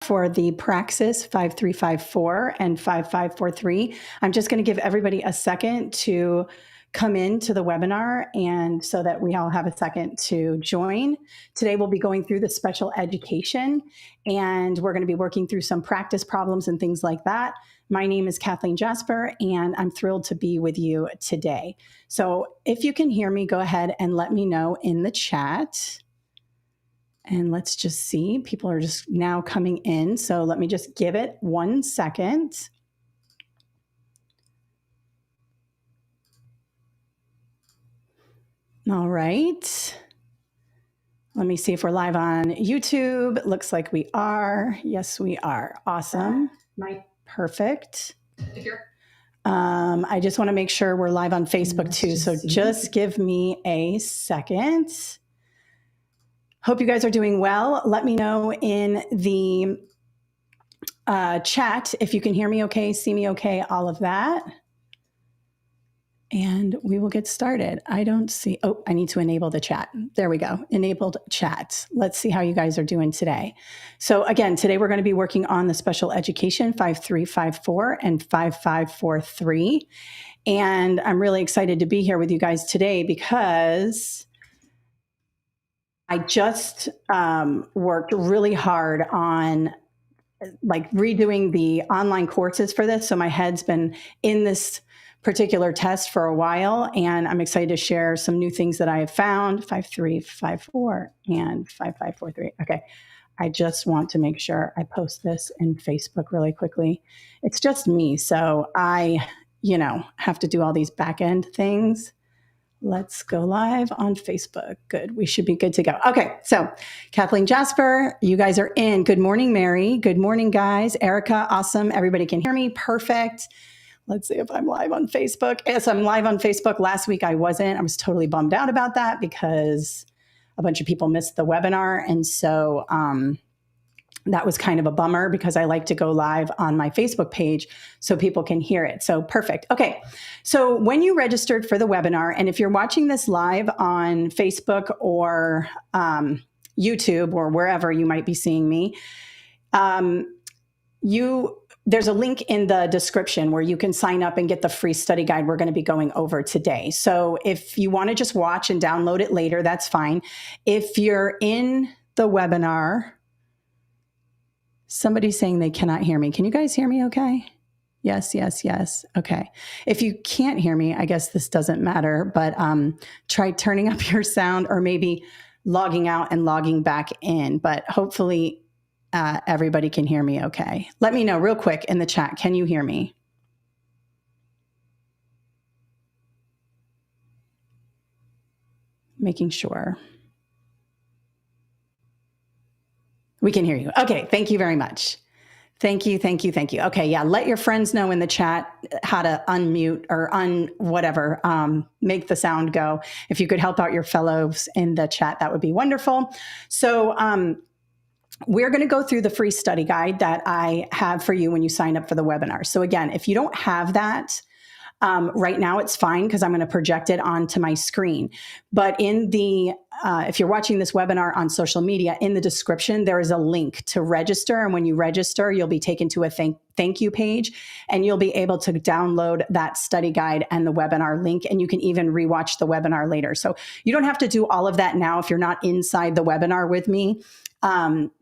for the Praxis 5354 and 5543. I'm just going to give everybody a second to come into the webinar and so that we all have a second to join. Today we'll be going through the special education and we're going to be working through some practice problems and things like that. My name is Kathleen Jasper and I'm thrilled to be with you today. So if you can hear me, go ahead and let me know in the chat. And let's just see, people are just now coming in. So let me just give it 1 second. All right. Let me see if we're live on YouTube. Looks like we are. Yes, we are. Awesome. Perfect. I just want to make sure we're live on Facebook too. So just give me a second. Hope you guys are doing well. Let me know in the chat if you can hear me okay, see me okay, all of that. And we will get started. I don't see, oh, I need to enable the chat. There we go, enabled chat. Let's see how you guys are doing today. So again, today we're going to be working on the special education 5354 and 5543. And I'm really excited to be here with you guys today because I just worked really hard on like redoing the online courses for this. So my head's been in this particular test for a while, and I'm excited to share some new things that I have found, 5354 and 5543. Okay, I just want to make sure I post this in Facebook really quickly. It's just me, so I, have to do all these back end things. Let's go live on Facebook. Good. We should be good to go. Okay. So Kathleen Jasper, you guys are in. Good morning, Mary. Good morning, guys. Erica, awesome. Everybody can hear me. Perfect. Let's see if I'm live on Facebook. Yes, I'm live on Facebook. Last week I wasn't. I was totally bummed out about that because a bunch of people missed the webinar. And so that was kind of a bummer because I like to go live on my Facebook page so people can hear it. So perfect. Okay. So when you registered for the webinar, and if you're watching this live on Facebook or YouTube or wherever you might be seeing me, there's a link in the description where you can sign up and get the free study guide we're going to be going over today. So if you want to just watch and download it later, that's fine. If you're in the webinar, somebody's saying they cannot hear me. Can you guys hear me okay? Yes, yes, yes. Okay. If you can't hear me, I guess this doesn't matter, but try turning up your sound or maybe logging out and logging back in. But hopefully everybody can hear me okay. Let me know real quick in the chat. Can you hear me? Making sure. We can hear you. Okay, thank you very much. Thank you, thank you, thank you. Okay, yeah, let your friends know in the chat how to unmute or whatever, make the sound go. If you could help out your fellows in the chat, that would be wonderful. So we're going to go through the free study guide that I have for you when you sign up for the webinar. So again, if you don't have that, right now it's fine because I'm going to project it onto my screen. But in the, if you're watching this webinar on social media, in the description, there is a link to register. And when you register, you'll be taken to a thank you page and you'll be able to download that study guide and the webinar link. And you can even rewatch the webinar later. So you don't have to do all of that now if you're not inside the webinar with me.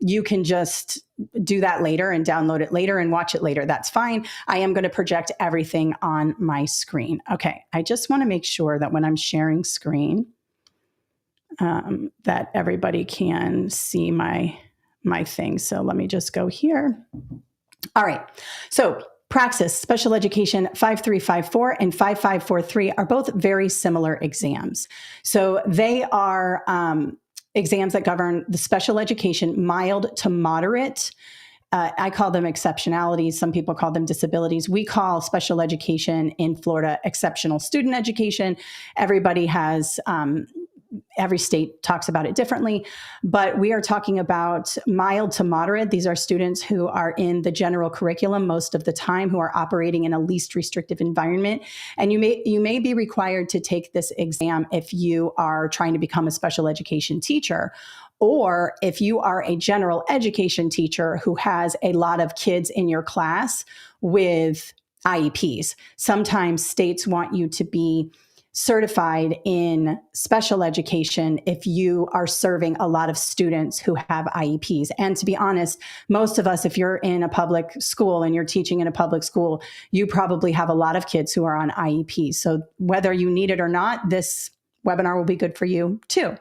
You can just do that later and download it later and watch it later. That's fine. I am going to project everything on my screen. Okay. I just want to make sure that when I'm sharing screen, that everybody can see my thing. So let me just go here. All right. So Praxis, Special Education 5354 and 5543 are both very similar exams. So they are, exams that govern the special education, mild to moderate. I call them exceptionalities. Some people call them disabilities. We call special education in Florida exceptional student education. Everybody has every state talks about it differently, but we are talking about mild to moderate. These are students who are in the general curriculum most of the time, who are operating in a least restrictive environment. And you may be required to take this exam if you are trying to become a special education teacher, Or if you are a general education teacher who has a lot of kids in your class with IEPs, sometimes states want you to be certified in special education if you are serving a lot of students who have IEPs. And to be honest, most of us, if you're in a public school and you're teaching in a public school, you probably have a lot of kids who are on IEPs. So whether you need it or not, this webinar will be good for you too.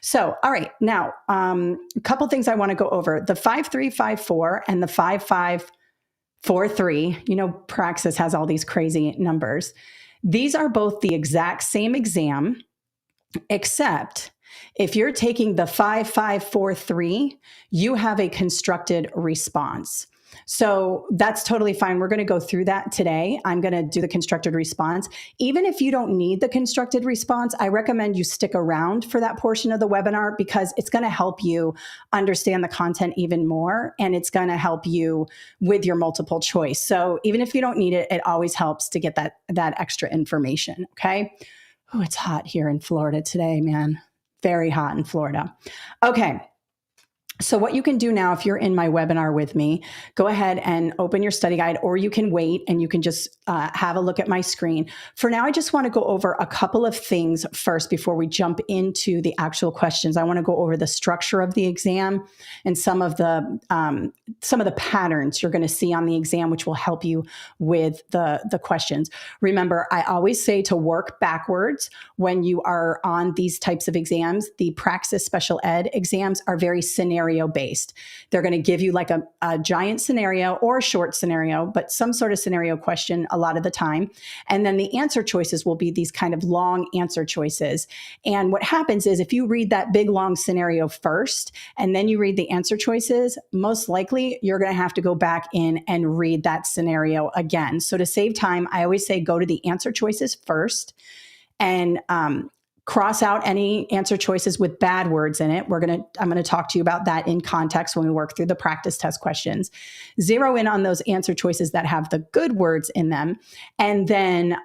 So, all right, now a couple things I want to go over. The 5354 and the 5543, you know, Praxis has all these crazy numbers. These are both the exact same exam, except if you're taking the 5543, you have a constructed response. So that's totally fine. We're going to go through that today. I'm going to do the constructed response. Even if you don't need the constructed response, I recommend you stick around for that portion of the webinar because it's going to help you understand the content even more, and it's going to help you with your multiple choice. So even if you don't need it, it always helps to get that extra information, okay? Oh, it's hot here in Florida today, man. Very hot in Florida. Okay. So what you can do now, if you're in my webinar with me, go ahead and open your study guide, or you can wait and you can just have a look at my screen. For now, I just want to go over a couple of things first before we jump into the actual questions. I want to go over the structure of the exam and some of the patterns you're going to see on the exam, which will help you with the questions. Remember, I always say to work backwards when you are on these types of exams. The Praxis special ed exams are very scenario based. They're going to give you like a giant scenario or a short scenario, but some sort of scenario question a lot of the time. And then the answer choices will be these kind of long answer choices. And what happens is if you read that big long scenario first, and then you read the answer choices, most likely you're going to have to go back in and read that scenario again. So to save time, I always say go to the answer choices first and cross out any answer choices with bad words in it. I'm going to talk to you about that in context when we work through the practice test questions. Zero in on those answer choices that have the good words in them, and then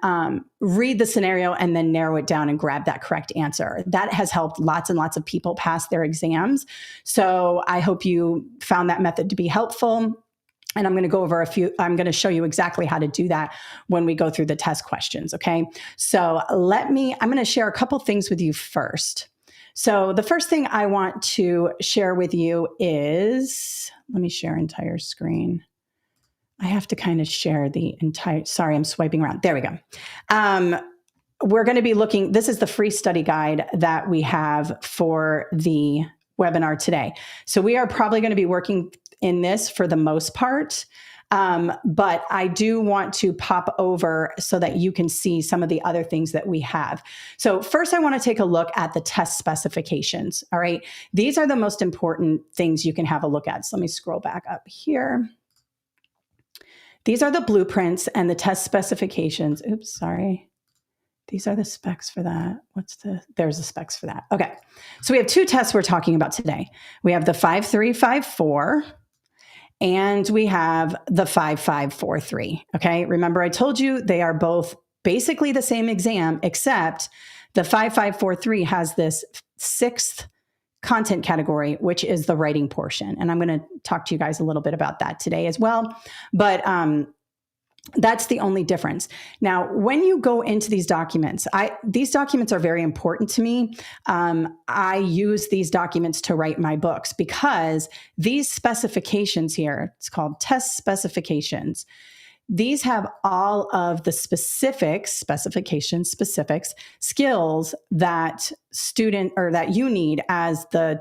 read the scenario and then narrow it down and grab that correct answer. That has helped lots and lots of people pass their exams. So I hope you found that method to be helpful. And I'm going to go over I'm going to show you exactly how to do that when we go through the test questions. Okay. So I'm going to share a couple things with you first. So the first thing I want to share with you is, let me share entire screen. I have to kind of share the entire, sorry, I'm swiping around. There we go. We're going to be looking, this is the free study guide that we have for the webinar today. So we are probably going to be working in this for the most part, but I do want to pop over so that you can see some of the other things that we have. So first, I want to take a look at the test specifications. All right. These are the most important things you can have a look at. So let me scroll back up here. These are the blueprints and the test specifications. Oops, sorry. These are the specs for that. There's the specs for that. Okay. So we have two tests we're talking about today. We have the 5354 and we have the 5543. Okay. Remember, I told you they are both basically the same exam, except the 5543 has this sixth content category, which is the writing portion. And I'm going to talk to you guys a little bit about that today as well. But, that's the only difference. Now, when you go into these documents, these documents are very important to me. I use these documents to write my books because these specifications here, it's called test specifications. These have all of the specifics skills that that you need as the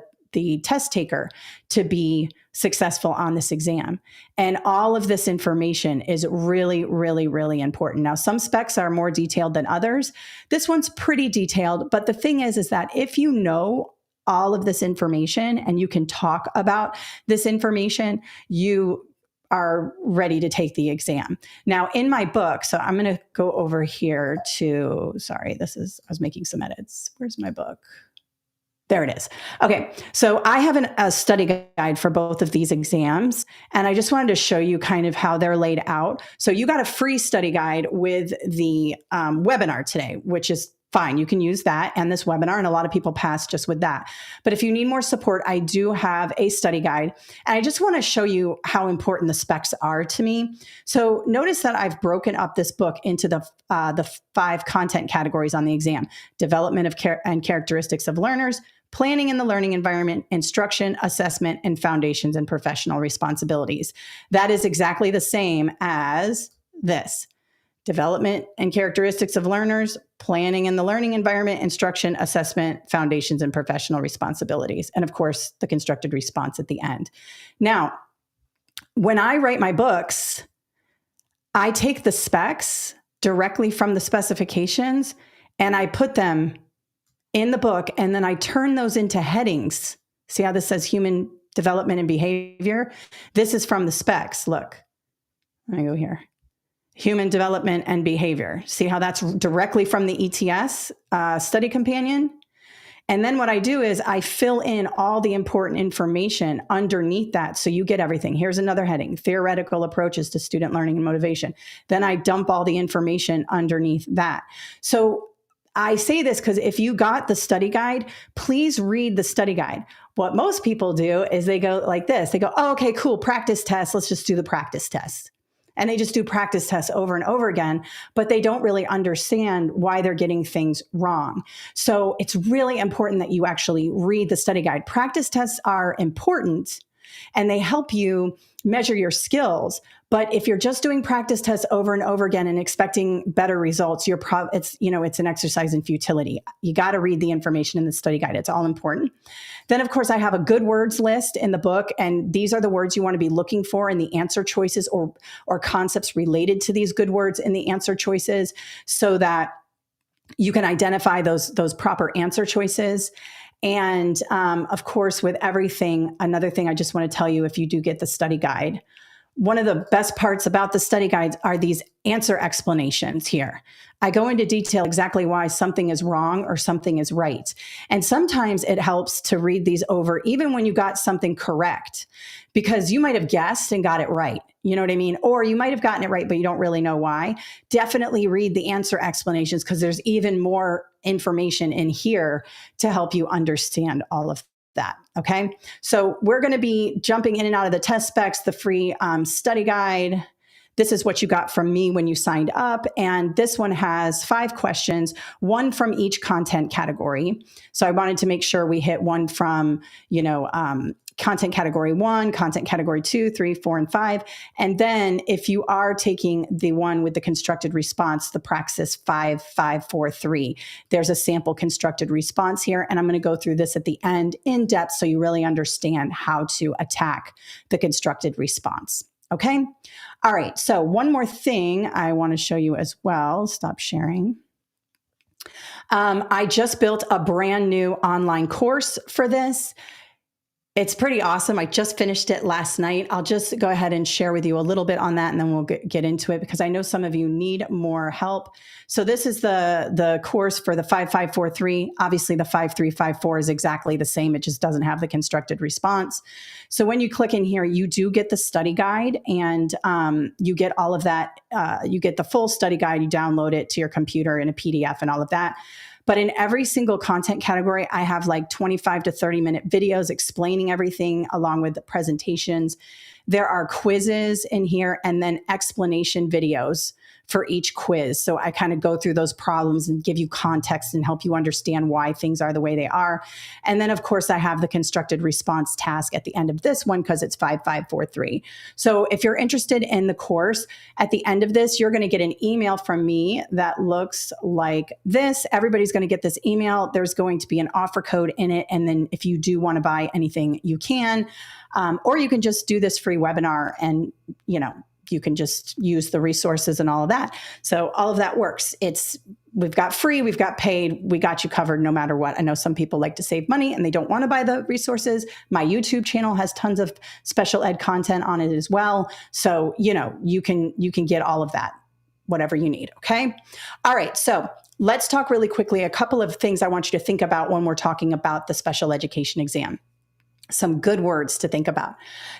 test taker to be successful on this exam. And all of this information is really, really, really important. Now, some specs are more detailed than others. This one's pretty detailed, but the thing is that if you know all of this information and you can talk about this information, you are ready to take the exam. Now, in my book, so I'm going to go over here to, I was making some edits. Where's my book? There it is. Okay, so I have a study guide for both of these exams, and I just wanted to show you kind of how they're laid out. So you got a free study guide with the webinar today, which is fine, you can use that and this webinar, and a lot of people pass just with that. But if you need more support, I do have a study guide, and I just want to show you how important the specs are to me. So notice that I've broken up this book into the 5 content categories on the exam: development of and characteristics of learners, planning in the learning environment, instruction, assessment, and foundations and professional responsibilities. That is exactly the same as this: development and characteristics of learners, planning in the learning environment, instruction, assessment, foundations, and professional responsibilities. And of course, the constructed response at the end. Now, when I write my books, I take the specs directly from the specifications and I put them in the book, and then I turn those into headings. See how this says human development and behavior? This is from the specs. Look, let me go here. Human development and behavior. See how that's directly from the ETS study companion? And then what I do is I fill in all the important information underneath that so you get everything. Here's another heading: theoretical approaches to student learning and motivation. Then I dump all the information underneath that. So I say this because if you got the study guide, please read the study guide. What most people do is they go like this. They go, oh, okay, cool, practice test. Let's just do the practice test. And they just do practice tests over and over again, but they don't really understand why they're getting things wrong. So it's really important that you actually read the study guide. Practice tests are important and they help you measure your skills. But if you're just doing practice tests over and over again and expecting better results, it's an exercise in futility. You got to read the information in the study guide. It's all important. Then, of course, I have a good words list in the book, and these are the words you want to be looking for in the answer choices or concepts related to these good words in the answer choices, so that you can identify those proper answer choices. And of course, with everything, another thing I just want to tell you, if you do get the study guide, one of the best parts about the study guides are these answer explanations here. I go into detail exactly why something is wrong or something is right. And sometimes it helps to read these over even when you got something correct, because you might have guessed and got it right. You know what I mean? Or you might have gotten it right, but you don't really know why. Definitely read the answer explanations, because there's even more information in here to help you understand all of that. Okay. So we're going to be jumping in and out of the test specs, the free study guide. This is what you got from me when you signed up. And this one has 5 questions, one from each content category. So I wanted to make sure we hit one from, content category 1, content category 2, 3, 4, and 5. And then if you are taking the one with the constructed response, the Praxis 5, 5, 4, 3, there's a sample constructed response here. And I'm going to go through this at the end in depth so you really understand how to attack the constructed response. Okay. All right. So one more thing I want to show you as well. Stop sharing. I just built a brand new online course for this. It's pretty awesome. I just finished it last night. I'll just go ahead and share with you a little bit on that, and then we'll get into it, because I know some of you need more help. So this is the course for the 5543. Obviously, the 5354 is exactly the same. It just doesn't have the constructed response. So when you click in here, you do get the study guide, and you get all of that. You get the full study guide. You download it to your computer in a PDF and all of that. But in every single content category, I have like 25 to 30-minute videos explaining everything along with the presentations. There are quizzes in here and then explanation videos for each quiz. So I kind of go through those problems and give you context and help you understand why things are the way they are. And then, of course, I have the constructed response task at the end of this one, because it's 5543. So if you're interested in the course, at the end of this, you're going to get an email from me that looks like this. Everybody's going to get this email. There's going to be an offer code in it. And then if you do want to buy anything, you can. Or you can just do this free webinar and, you can just use the resources and all of that. So all of that works. We've got free, we've got paid, we got you covered no matter what. I know some people like to save money and they don't want to buy the resources. My YouTube channel has tons of special ed content on it as well. So, you can get all of that, whatever you need. Okay. All right. So let's talk really quickly. A couple of things I want you to think about when we're talking about the special education exam. Some good words to think about.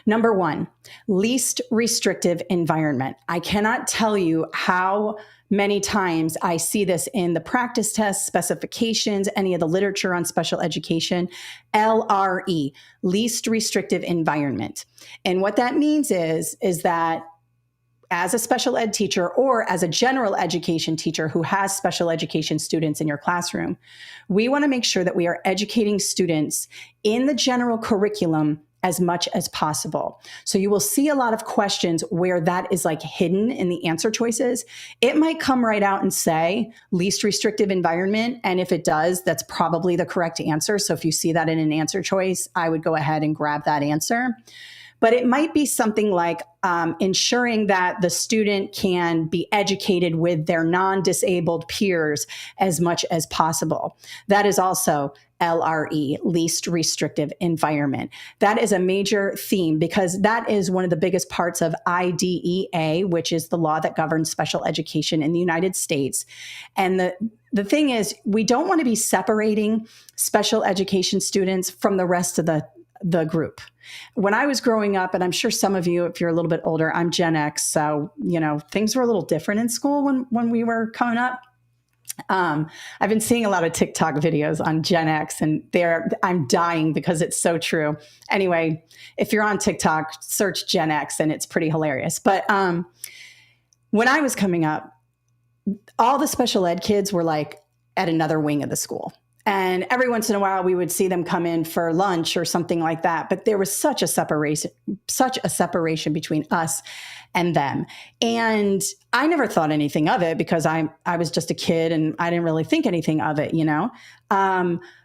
Number one, least restrictive environment. I cannot tell you how many times I see this in the practice tests, specifications, any of the literature on special education. LRE, least restrictive environment. And what that means is that as a special ed teacher or as a general education teacher who has special education students in your classroom, we want to make sure that we are educating students in the general curriculum as much as possible. So you will see a lot of questions where that is like hidden in the answer choices. It might come right out and say least restrictive environment. And if it does, that's probably the correct answer. So if you see that in an answer choice, I would go ahead and grab that answer. But it might be something like ensuring that the student can be educated with their non-disabled peers as much as possible. That is also LRE, least restrictive environment. That is a major theme because that is one of the biggest parts of IDEA, which is the law that governs special education in the United States. And the thing is, we don't want to be separating special education students from the rest of the group. When I was growing up, and I'm sure some of you, if you're a little bit older, I'm Gen X, so things were a little different in school when we were coming up. I've been seeing a lot of TikTok videos on Gen X, and I'm dying because it's so true. Anyway, if you're on TikTok, search Gen X, and it's pretty hilarious. But when I was coming up, all the special ed kids were like at another wing of the school. And every once in a while, we would see them come in for lunch or something like that. But there was such a separation between us and them. And I never thought anything of it because I was just a kid and I didn't really think anything of it,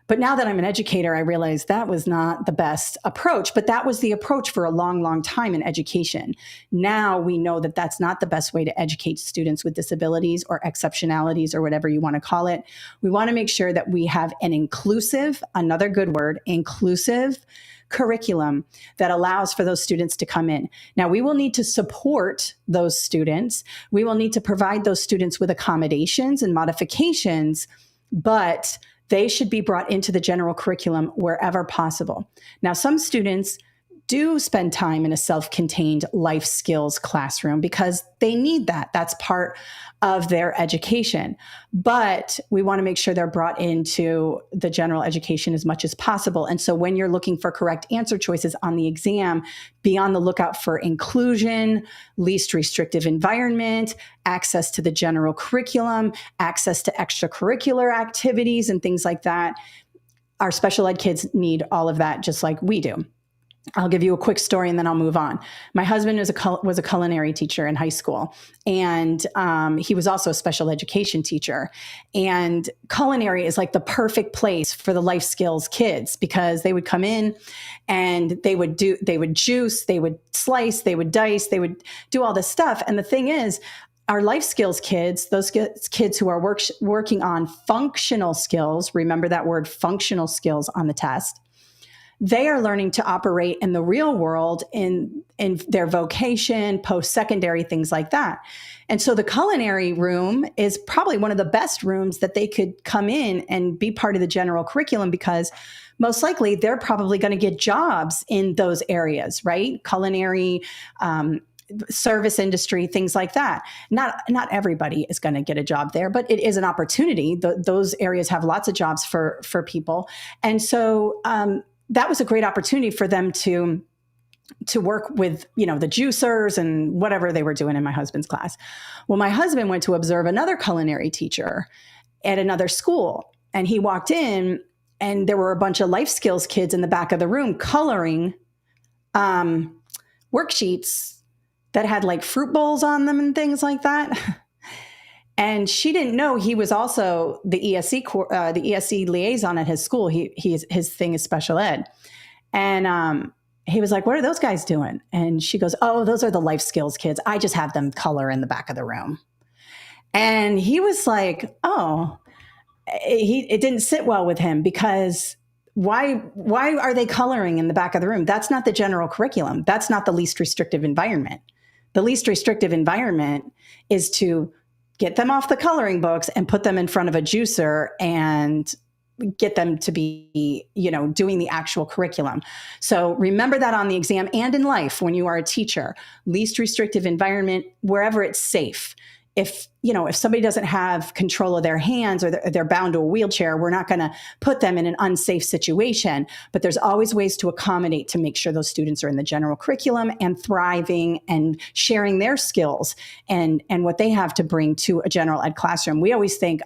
But now that I'm an educator, I realize that was not the best approach, but that was the approach for a long, long time in education. Now we know that that's not the best way to educate students with disabilities or exceptionalities or whatever you want to call it. We want to make sure that we have an inclusive, another good word, inclusive curriculum that allows for those students to come in. Now, we will need to support those students. We will need to provide those students with accommodations and modifications, but they should be brought into the general curriculum wherever possible. Now, some students do spend time in a self-contained life skills classroom because they need that. That's part of their education. But we want to make sure they're brought into the general education as much as possible. And so when you're looking for correct answer choices on the exam, be on the lookout for inclusion, least restrictive environment, access to the general curriculum, access to extracurricular activities and things like that. Our special ed kids need all of that just like we do. I'll give you a quick story and then I'll move on. My husband was a culinary teacher in high school, and he was also a special education teacher. And culinary is like the perfect place for the life skills kids because they would come in and they would juice, they would slice, they would dice, they would do all this stuff. And the thing is, our life skills kids, those kids who are working on functional skills, remember that word functional skills on the test, they are learning to operate in the real world in their vocation, post-secondary, things like that. And so the culinary room is probably one of the best rooms that they could come in and be part of the general curriculum because most likely they're probably going to get jobs in those areas, right? Culinary, service industry, things like that. Not everybody is going to get a job there, but it is an opportunity. Those areas have lots of jobs for people. And so, that was a great opportunity for them to work with, the juicers and whatever they were doing in my husband's class. Well, my husband went to observe another culinary teacher at another school, and he walked in and there were a bunch of life skills kids in the back of the room coloring worksheets that had like fruit bowls on them and things like that. And she didn't know he was also the ESC liaison at his school. His thing is special ed. And he was like, "What are those guys doing?" And she goes, "Oh, those are the life skills kids. I just have them color in the back of the room." And he was like, "Oh," it didn't sit well with him because why are they coloring in the back of the room? That's not the general curriculum. That's not the least restrictive environment. The least restrictive environment is to get them off the coloring books and put them in front of a juicer and get them to be, doing the actual curriculum. So remember that on the exam and in life when you are a teacher. Least restrictive environment, wherever it's safe. If somebody doesn't have control of their hands or they're bound to a wheelchair, we're not going to put them in an unsafe situation. But there's always ways to accommodate to make sure those students are in the general curriculum and thriving and sharing their skills and what they have to bring to a general ed classroom. We always think,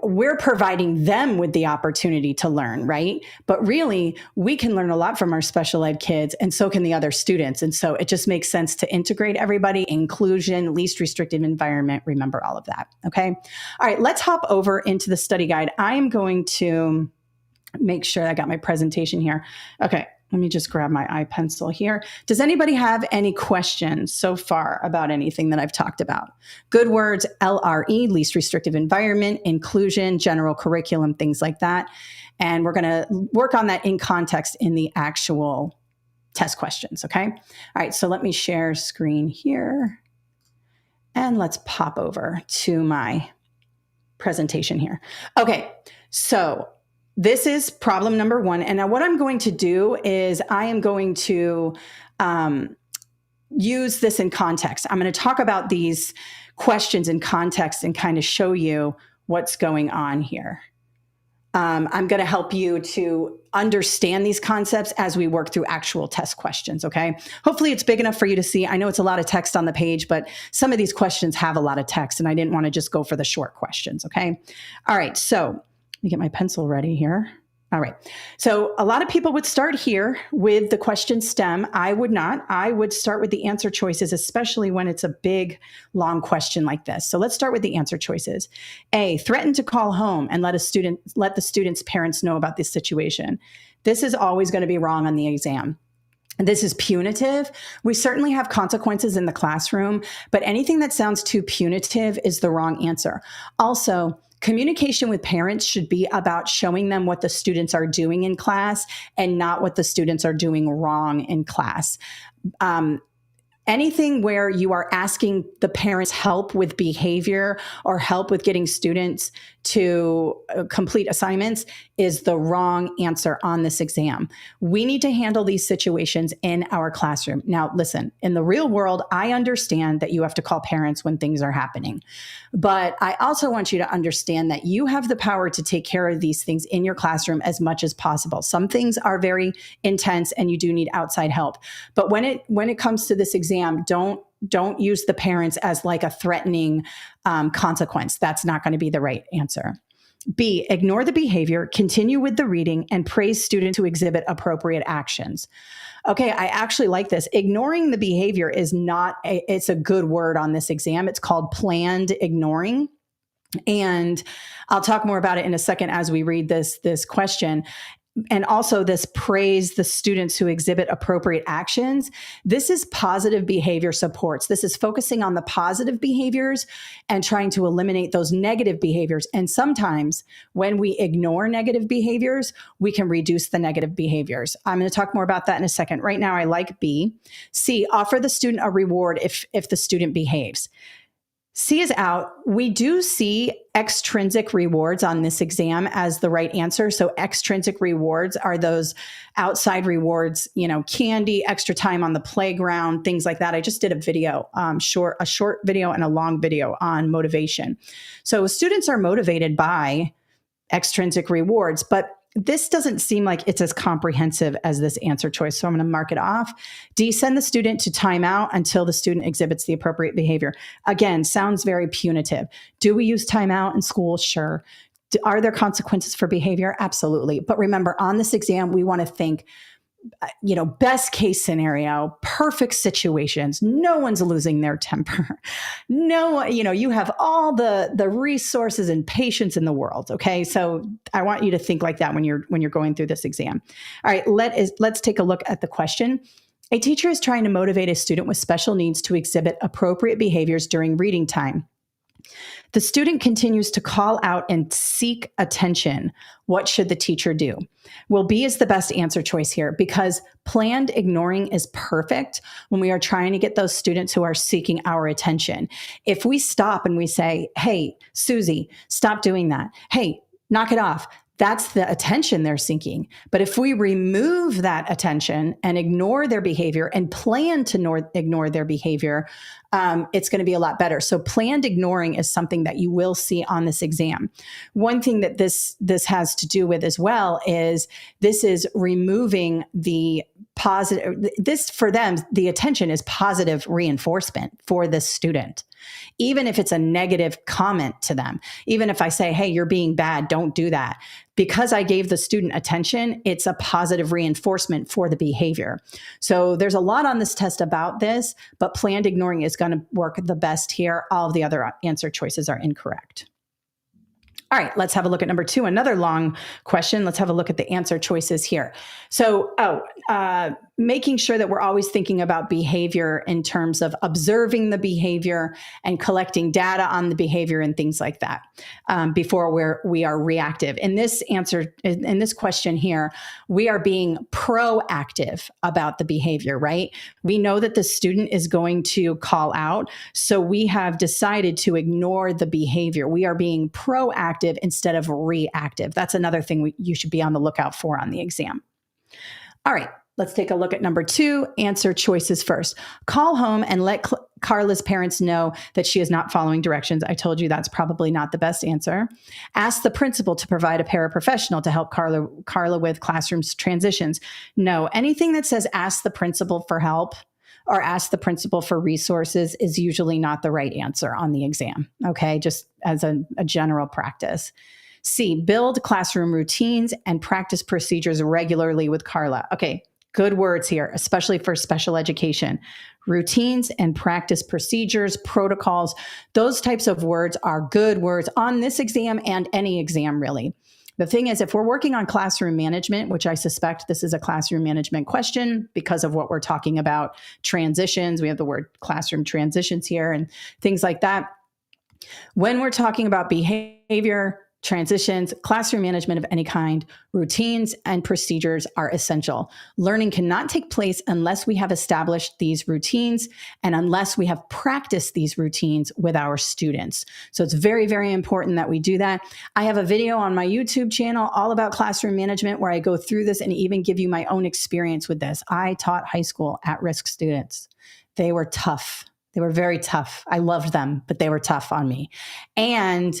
we're providing them with the opportunity to learn, right? But really, we can learn a lot from our special ed kids, and so can the other students. And so it just makes sense to integrate everybody, inclusion, least restrictive environment. Remember all of that, okay? All right, let's hop over into the study guide. I am going to make sure I got my presentation here. Okay. Let me just grab my iPencil here. Does anybody have any questions so far about anything that I've talked about? Good words, LRE, least restrictive environment, inclusion, general curriculum, things like that. And we're going to work on that in context in the actual test questions, okay? All right, so let me share screen here. And let's pop over to my presentation here. Okay, so this is problem number 1. And now what I'm going to do is I am going to use this in context. I'm going to talk about these questions in context and kind of show you what's going on here. I'm going to help you to understand these concepts as we work through actual test questions, okay? Hopefully it's big enough for you to see. I know it's a lot of text on the page, but some of these questions have a lot of text, and I didn't want to just go for the short questions, okay? All right, so let me get my pencil ready here. All right. So a lot of people would start here with the question stem. I would not. I would start with the answer choices, especially when it's a big, long question like this. So let's start with the answer choices. A, threaten to call home and let the student's parents know about this situation. This is always going to be wrong on the exam. This is punitive. We certainly have consequences in the classroom, but anything that sounds too punitive is the wrong answer. Also, communication with parents should be about showing them what the students are doing in class and not what the students are doing wrong in class. Anything where you are asking the parents help with behavior or help with getting students to complete assignments is the wrong answer on this exam. We need to handle these situations in our classroom. Now, listen, in the real world, I understand that you have to call parents when things are happening. But I also want you to understand that you have the power to take care of these things in your classroom as much as possible. Some things are very intense and you do need outside help. But when it comes to this exam, don't use the parents as like a threatening consequence. That's not going to be the right answer. B, ignore the behavior, continue with the reading, and praise students who exhibit appropriate actions. Okay, I actually like this. Ignoring the behavior is it's a good word on this exam. It's called planned ignoring. And I'll talk more about it in a second as we read this question. And also this praise the students who exhibit appropriate actions. This is positive behavior supports. This is focusing on the positive behaviors and trying to eliminate those negative behaviors. And sometimes when we ignore negative behaviors, we can reduce the negative behaviors. I'm going to talk more about that in a second. Right now, I like B. C, offer the student a reward if the student behaves. C is out. We do see extrinsic rewards on this exam as the right answer. So extrinsic rewards are those outside rewards, candy, extra time on the playground, things like that. I just did a video, a short video and a long video on motivation. So students are motivated by extrinsic rewards, but this doesn't seem like it's as comprehensive as this answer choice. So I'm going to mark it off. D, send the student to timeout until the student exhibits the appropriate behavior. Again, sounds very punitive. Do we use timeout in school? Sure. Are there consequences for behavior? Absolutely. But remember, on this exam, we want to think, best case scenario, perfect situations. No one's losing their temper. No, you have all the resources and patience in the world. Okay. So I want you to think like that when you're going through this exam. All right. Let's take a look at the question. A teacher is trying to motivate a student with special needs to exhibit appropriate behaviors during reading time. The student continues to call out and seek attention. What should the teacher do? Well, B is the best answer choice here because planned ignoring is perfect when we are trying to get those students who are seeking our attention. If we stop and we say, hey, Susie, stop doing that. Hey, knock it off. That's the attention they're seeking. But if we remove that attention and ignore their behavior and plan to ignore their behavior, it's going to be a lot better. So planned ignoring is something that you will see on this exam. One thing that this has to do with as well is this is removing the positive. This for them, the attention is positive reinforcement for the student. Even if it's a negative comment to them, even if I say, hey, you're being bad, don't do that. Because I gave the student attention, it's a positive reinforcement for the behavior. So there's a lot on this test about this, but planned ignoring is going to work the best here. All of the other answer choices are incorrect. All right, let's have a look at number 2, another long question. Let's have a look at the answer choices here. So, making sure that we're always thinking about behavior in terms of observing the behavior and collecting data on the behavior and things like that before we are reactive. In this question here, we are being proactive about the behavior, right? We know that the student is going to call out, so we have decided to ignore the behavior. We are being proactive instead of reactive. That's another thing you should be on the lookout for on the exam. All right, let's take a look at number 2, answer choices first. Call home and let Carla's parents know that she is not following directions. I told you that's probably not the best answer. Ask the principal to provide a paraprofessional to help Carla with classroom transitions. No, anything that says ask the principal for help or ask the principal for resources is usually not the right answer on the exam, okay? Just as a general practice. C, build classroom routines and practice procedures regularly with Carla. Okay, good words here, especially for special education. Routines and practice procedures, protocols, those types of words are good words on this exam and any exam really. The thing is, if we're working on classroom management, which I suspect this is a classroom management question because of what we're talking about, transitions, we have the word classroom transitions here and things like that. When we're talking about behavior, transitions, classroom management of any kind, routines and procedures are essential. Learning cannot take place unless we have established these routines and unless we have practiced these routines with our students. So it's very, very important that we do that. I have a video on my YouTube channel all about classroom management where I go through this and even give you my own experience with this. I taught high school at-risk students. They were tough. They were very tough. I loved them, but they were tough on me. And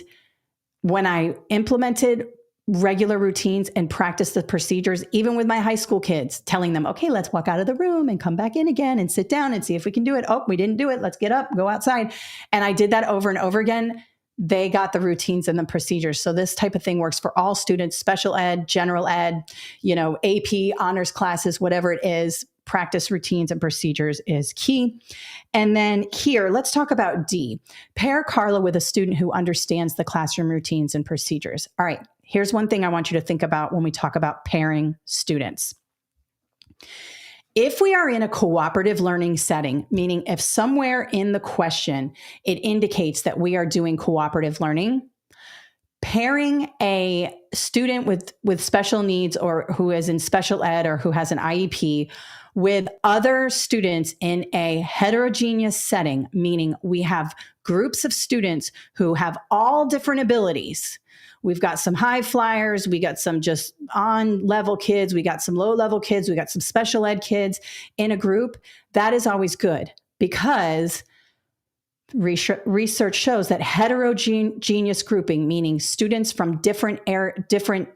when I implemented regular routines and practiced the procedures, even with my high school kids, telling them, okay, let's walk out of the room and come back in again and sit down and see if we can do it. Oh, we didn't do it. Let's get up, go outside. And I did that over and over again. They got the routines and the procedures. So this type of thing works for all students, special ed, general ed, AP, honors classes, whatever it is. Practice routines and procedures is key. And then here, let's talk about D. Pair Carla with a student who understands the classroom routines and procedures. All right, here's one thing I want you to think about when we talk about pairing students. If we are in a cooperative learning setting, meaning if somewhere in the question it indicates that we are doing cooperative learning, pairing a student with special needs or who is in special ed or who has an IEP with other students in a heterogeneous setting, meaning we have groups of students who have all different abilities. We've got some high flyers, we got some just on-level kids, we got some low-level kids, we got some special ed kids in a group. That is always good because research shows that heterogeneous grouping, meaning students from different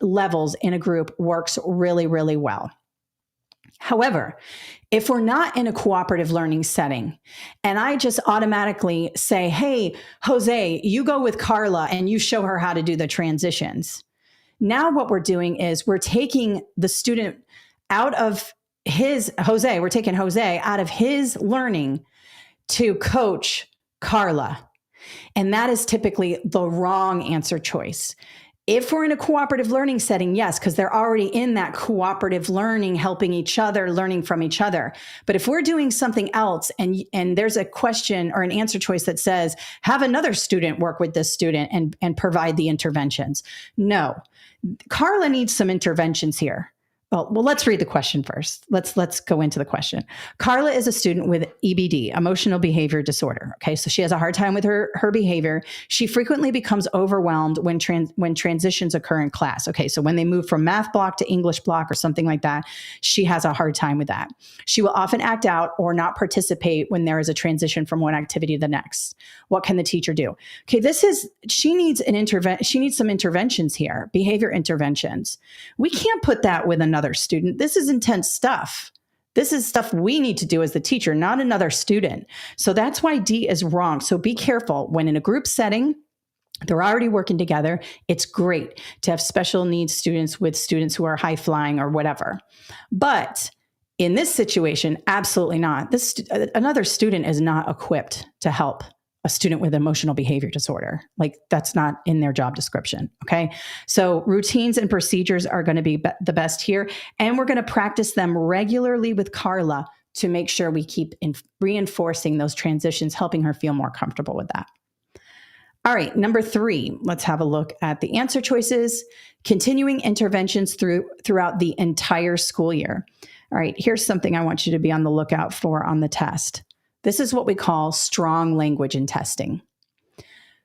levels in a group, works really, really well. However, if we're not in a cooperative learning setting and I just automatically say, hey, Jose, you go with Carla and you show her how to do the transitions. Now what we're doing is we're taking the student out of we're taking Jose out of his learning to coach Carla. And that is typically the wrong answer choice. If we're in a cooperative learning setting, yes, because they're already in that cooperative learning, helping each other, learning from each other. But if we're doing something else and there's a question or an answer choice that says, have another student work with this student and provide the interventions. No, Carla needs some interventions here. Well, let's read the question first. Let's go into the question. Carla is a student with EBD, emotional behavior disorder. Okay, so she has a hard time with her behavior. She frequently becomes overwhelmed when transitions occur in class. Okay, so when they move from math block to English block or something like that, she has a hard time with that. She will often act out or not participate when there is a transition from one activity to the next. What can the teacher do? Okay, she needs she needs some interventions here, behavior interventions. We can't put that with another student. This is intense stuff. This is stuff we need to do as the teacher, not another student. So that's why D is wrong. So be careful when in a group setting, they're already working together. It's great to have special needs students with students who are high flying or whatever. But in this situation, absolutely not. Another student is not equipped to help a student with emotional behavior disorder. Like, that's not in their job description. Okay. So routines and procedures are going to be the best here. And we're going to practice them regularly with Carla to make sure we keep reinforcing those transitions, helping her feel more comfortable with that. All right. Number 3, let's have a look at the answer choices. Continuing interventions throughout the entire school year. All right. Here's something I want you to be on the lookout for on the test. This is what we call strong language in testing.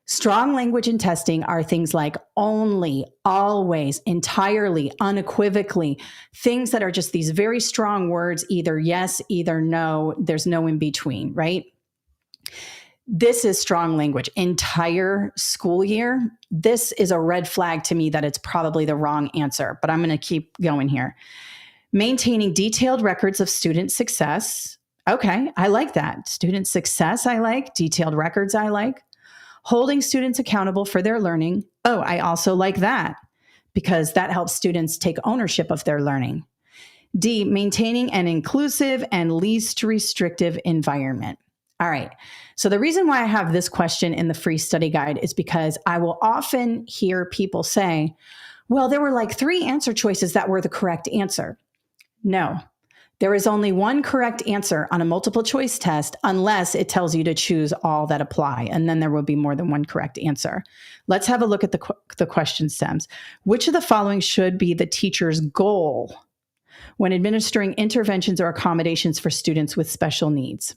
Strong language in testing are things like only, always, entirely, unequivocally, things that are just these very strong words, either yes, either no, there's no in between, right? This is strong language. Entire school year, this is a red flag to me that it's probably the wrong answer, but I'm going to keep going here. Maintaining detailed records of student success. Okay, I like that. Student success, I like. Detailed records, I like. Holding students accountable for their learning. Oh, I also like that because that helps students take ownership of their learning. D, maintaining an inclusive and least restrictive environment. All right. So the reason why I have this question in the free study guide is because I will often hear people say, well, there were like 3 answer choices that were the correct answer. No. There is only one correct answer on a multiple choice test unless it tells you to choose all that apply, and then there will be more than one correct answer. Let's have a look at the question stems. Which of the following should be the teacher's goal when administering interventions or accommodations for students with special needs?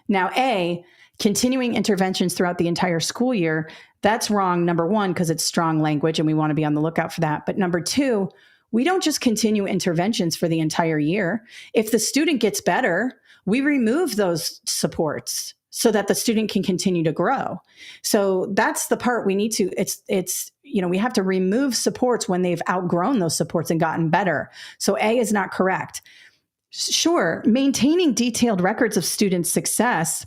Now, A, continuing interventions throughout the entire school year, that's wrong, number 1, because it's strong language and we want to be on the lookout for that. But number 2, we don't just continue interventions for the entire year. If the student gets better, we remove those supports so that the student can continue to grow. So that's the part we need to, we have to remove supports when they've outgrown those supports and gotten better. So A is not correct. Sure, maintaining detailed records of student success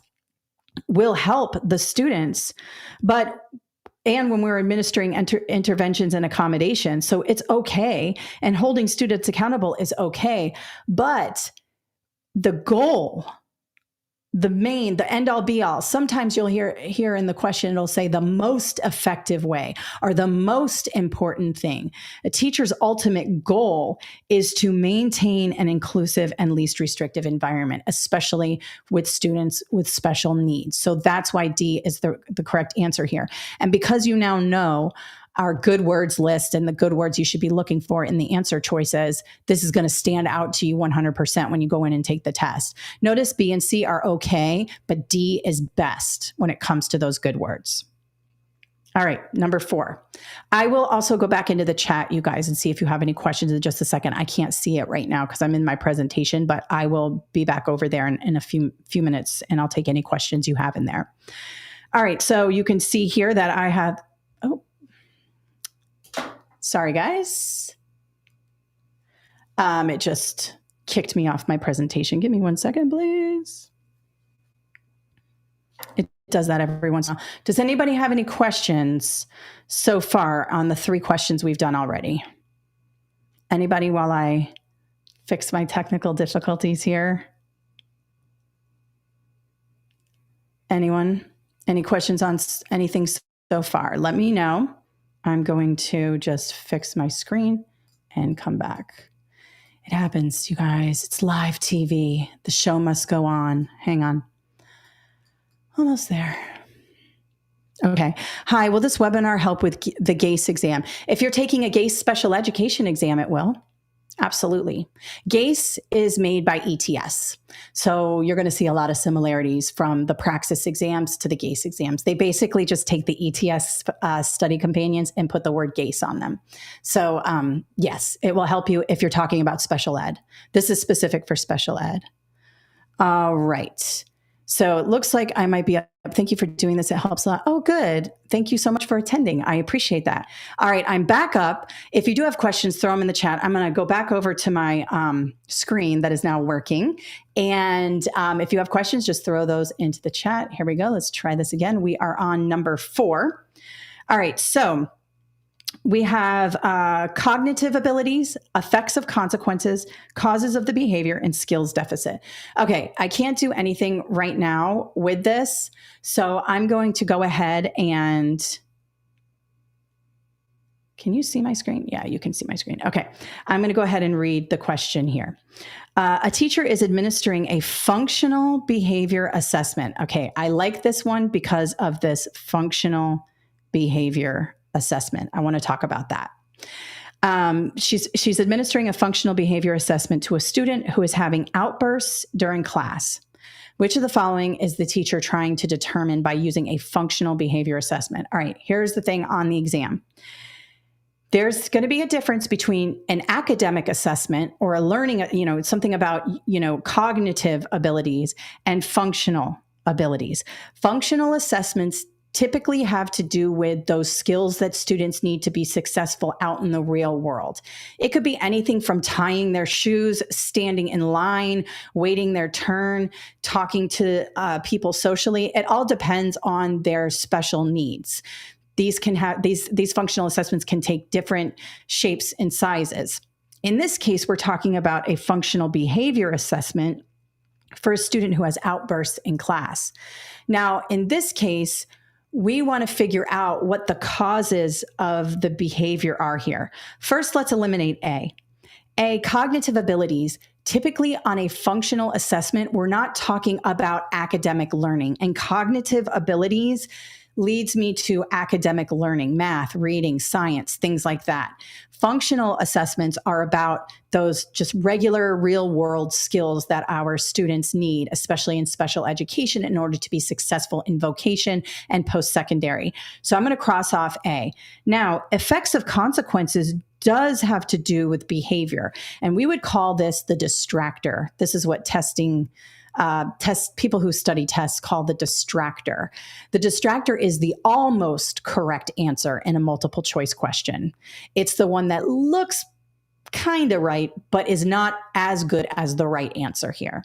will help the students, and when we're administering interventions and accommodations. So it's okay. And holding students accountable is okay. But the goal, the end all be all, sometimes you'll hear in the question, it'll say the most effective way or the most important thing. A teacher's ultimate goal is to maintain an inclusive and least restrictive environment, especially with students with special needs. So that's why D is the correct answer here. And because you now know our good words list and the good words you should be looking for in the answer choices, this is going to stand out to you 100% when you go in and take the test. Notice B and C are okay, but D is best when it comes to those good words. All right, number 4. I will also go back into the chat, you guys, and see if you have any questions in just a second. I can't see it right now because I'm in my presentation, but I will be back over there in a few minutes, and I'll take any questions you have in there. All right, so you can see here that I have, sorry, guys. It just kicked me off my presentation. Give me 1 second, please. It does that every once in a while. Does anybody have any questions so far on the 3 questions we've done already? Anybody while I fix my technical difficulties here? Anyone? Any questions on anything so far? Let me know. I'm going to just fix my screen and come back. It happens, you guys. It's live TV. The show must go on. Hang on. Almost there. Okay. Hi, will this webinar help with the GACE exam? If you're taking a GACE special education exam, it will. Absolutely. GACE is made by ETS. So you're going to see a lot of similarities from the Praxis exams to the GACE exams. They basically just take the ETS study companions and put the word GACE on them. So yes, it will help you if you're talking about special ed. This is specific for special ed. All right. So it looks like I might be up. Thank you for doing this. It helps a lot. Oh, good. Thank you so much for attending. I appreciate that. All right. I'm back up. If you do have questions, throw them in the chat. I'm going to go back over to my screen that is now working. And if you have questions, just throw those into the chat. Here we go. Let's try this again. We are on number 4. All right. So we have cognitive abilities, effects of consequences, causes of the behavior, and skills deficit. Okay, I can't do anything right now with this, so I'm going to go ahead and... Can you see my screen? Yeah, you can see my screen. Okay, I'm going to go ahead and read the question here. A teacher is administering a functional behavior assessment. Okay, I like this one because of this functional behavior assessment. I want to talk about that. She's administering a functional behavior assessment to a student who is having outbursts during class. Which of the following is the teacher trying to determine by using a functional behavior assessment? All right, here's the thing on the exam. There's going to be a difference between an academic assessment or a learning, something about, cognitive abilities and functional abilities. Functional assessments typically have to do with those skills that students need to be successful out in the real world. It could be anything from tying their shoes, standing in line, waiting their turn, talking to people socially. It all depends on their special needs. These functional assessments can take different shapes and sizes. In this case, we're talking about a functional behavior assessment for a student who has outbursts in class. Now, in this case, we want to figure out what the causes of the behavior are here. First, let's eliminate A. A, cognitive abilities. Typically on a functional assessment, we're not talking about academic learning, and cognitive abilities leads me to academic learning, math, reading, science, things like that. Functional assessments are about those just regular real world skills that our students need, especially in special education, in order to be successful in vocation and post-secondary. So I'm going to cross off A. Now, effects of consequences does have to do with behavior, and we would call this the distractor. This is what people who study tests call the distractor. The distractor is the almost correct answer in a multiple choice question. It's the one that looks kind of right, but is not as good as the right answer here.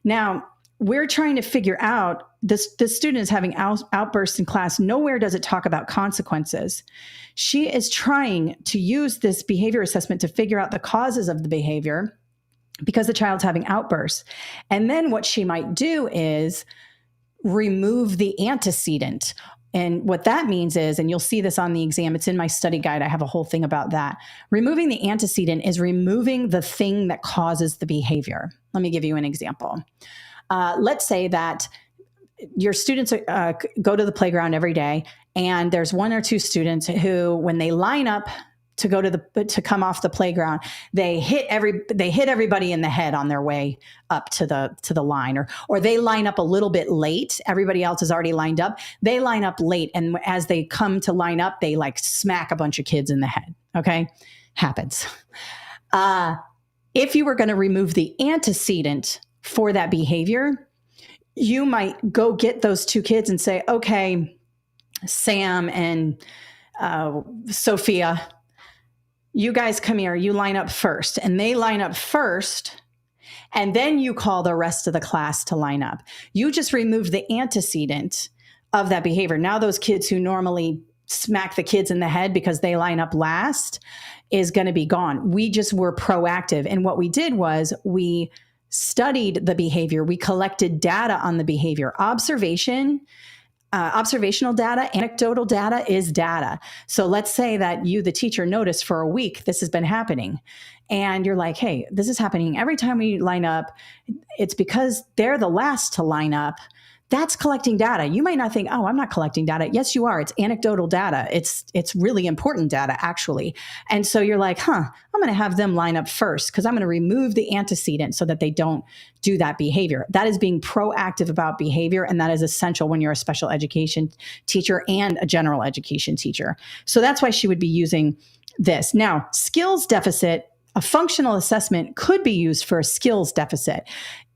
Now, we're trying to figure out, this student is having outbursts in class. Nowhere does it talk about consequences. She is trying to use this behavior assessment to figure out the causes of the behavior because the child's having outbursts. And then what she might do is remove the antecedent. And what that means is, and you'll see this on the exam, it's in my study guide, I have a whole thing about that. Removing the antecedent is removing the thing that causes the behavior. Let me give you an example. Let's say that your students go to the playground every day, and there's 1 or 2 students who, when they line up to come off the playground, they hit everybody in the head on their way up to the line, or they line up a little bit late. Everybody else is already lined up. They line up late, and as they come to line up, they smack a bunch of kids in the head. Okay, happens. If you were going to remove the antecedent for that behavior, you might go get those 2 kids and say, okay, Sam and Sophia, you guys come here, you line up first. And they line up first, and then you call the rest of the class to line up. You just remove the antecedent of that behavior. Now those kids who normally smack the kids in the head because they line up last is going to be gone. We just were proactive. And what we did was we studied the behavior. We collected data on the behavior. Observation observational data, anecdotal data is data. So let's say that you, the teacher, notice for a week this has been happening. And you're like, hey, this is happening every time we line up. It's because they're the last to line up. That's collecting data. You might not think, oh, I'm not collecting data. Yes, you are. It's anecdotal data. It's really important data, actually. And so you're like, I'm going to have them line up first because I'm going to remove the antecedent so that they don't do that behavior. That is being proactive about behavior, and that is essential when you're a special education teacher and a general education teacher. So that's why she would be using this. Now, skills deficit. A functional assessment could be used for a skills deficit,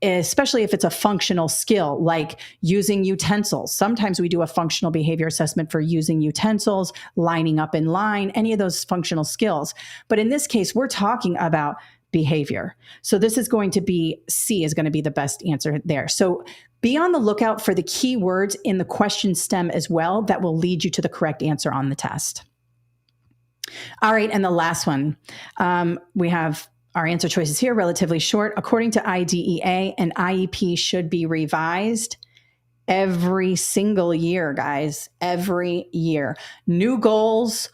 especially if it's a functional skill like using utensils. Sometimes we do a functional behavior assessment for using utensils, lining up in line, any of those functional skills. But in this case, we're talking about behavior. So this is going to be, C is going to be the best answer there. So be on the lookout for the key words in the question stem as well that will lead you to the correct answer on the test. All right, and the last one, we have our answer choices here, relatively short. According to IDEA, an IEP should be revised every single year, guys, every year. New goals,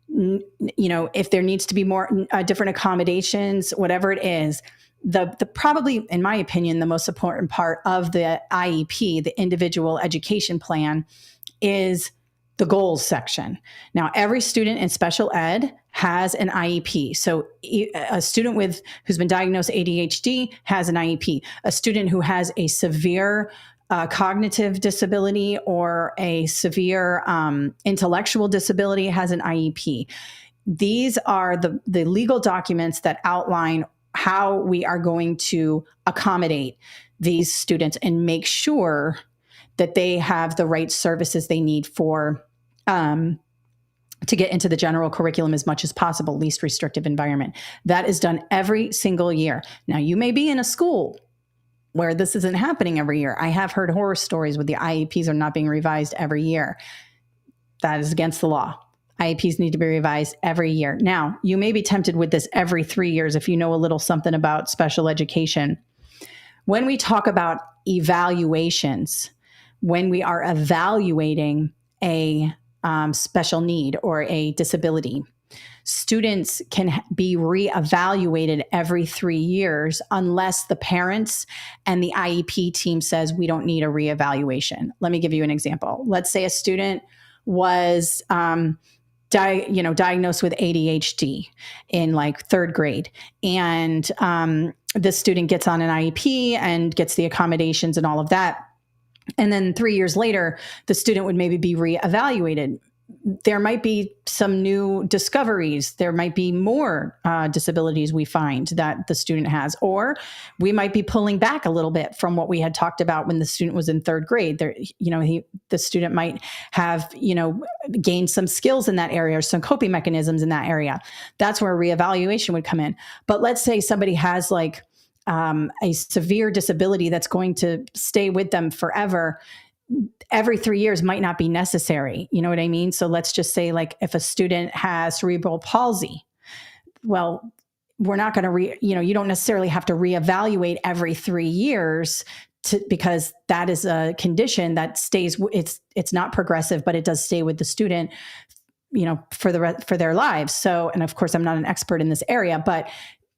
if there needs to be more different accommodations, whatever it is. The probably, in my opinion, the most important part of the IEP, the individual education plan, is the goals section. Now, every student in special ed has an IEP. So a student who's been diagnosed ADHD has an IEP. A student who has a severe cognitive disability or a severe intellectual disability has an IEP. These are the legal documents that outline how we are going to accommodate these students and make sure that they have the right services they need to get into the general curriculum as much as possible, least restrictive environment. That is done every single year. Now, you may be in a school where this isn't happening every year. I have heard horror stories where the IEPs are not being revised every year. That is against the law. IEPs need to be revised every year. Now, you may be tempted with this every 3 years if you know a little something about special education. When we talk about evaluations, when we are evaluating a special need or a disability, students can be reevaluated every 3 years unless the parents and the IEP team says we don't need a reevaluation. Let me give you an example. Let's say a student was diagnosed with ADHD in like 3rd grade, and this student gets on an IEP and gets the accommodations and all of that. And then 3 years later, the student would maybe be reevaluated. There might be some new discoveries. There might be more disabilities we find that the student has, or we might be pulling back a little bit from what we had talked about when the student was in 3rd grade. The student might have, gained some skills in that area or some coping mechanisms in that area. That's where reevaluation would come in. But let's say somebody has like a severe disability that's going to stay with them forever. Every 3 years might not be necessary. You know what I mean? So let's just say like if a student has cerebral palsy, well, we're not going to you don't necessarily have to reevaluate every 3 years because that is a condition that stays. It's not progressive, but it does stay with the student, for their lives. So, and of course, I'm not an expert in this area, but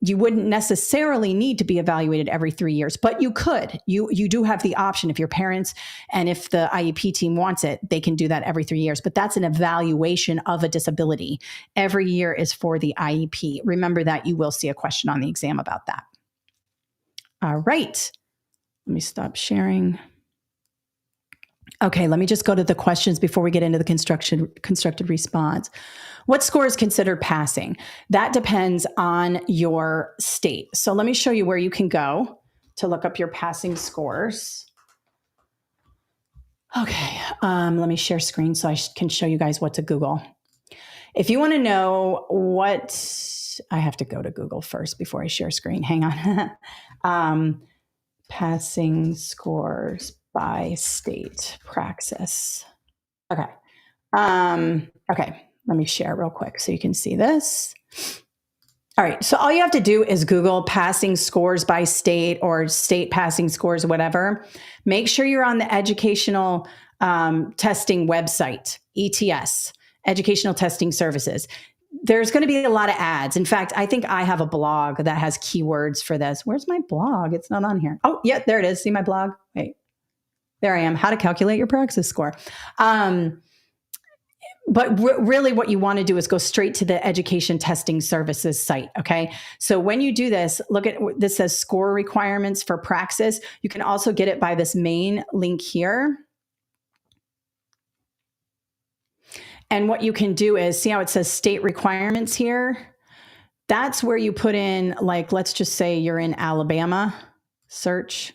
you wouldn't necessarily need to be evaluated every 3 years, but you could. You do have the option if your parents and if the IEP team wants it, they can do that every 3 years. But that's an evaluation of a disability. Every year is for the IEP. Remember that. You will see a question on the exam about that. All right. Let me stop sharing. Okay, let me just go to the questions before we get into the constructed response. What score is considered passing? That depends on your state. So let me show you where you can go to look up your passing scores. Okay, let me share screen so I can show you guys what to Google. If you want to know I have to go to Google first before I share screen. Hang on. Passing scores by state, Praxis. Okay. Okay. Let me share real quick so you can see this. All right. So all you have to do is Google passing scores by state or state passing scores, whatever. Make sure you're on the educational testing website, ETS, educational testing services. There's going to be a lot of ads. In fact, I think I have a blog that has keywords for this. Where's my blog? It's not on here. Oh, yeah, there it is. See my blog? Wait, there I am. How to calculate your Praxis score. But really what you want to do is go straight to the education testing services site. Okay. So when you do this, look at this says score requirements for Praxis. You can also get it by this main link here. And what you can do is see how it says state requirements here. That's where you put in, like, let's just say you're in Alabama, search.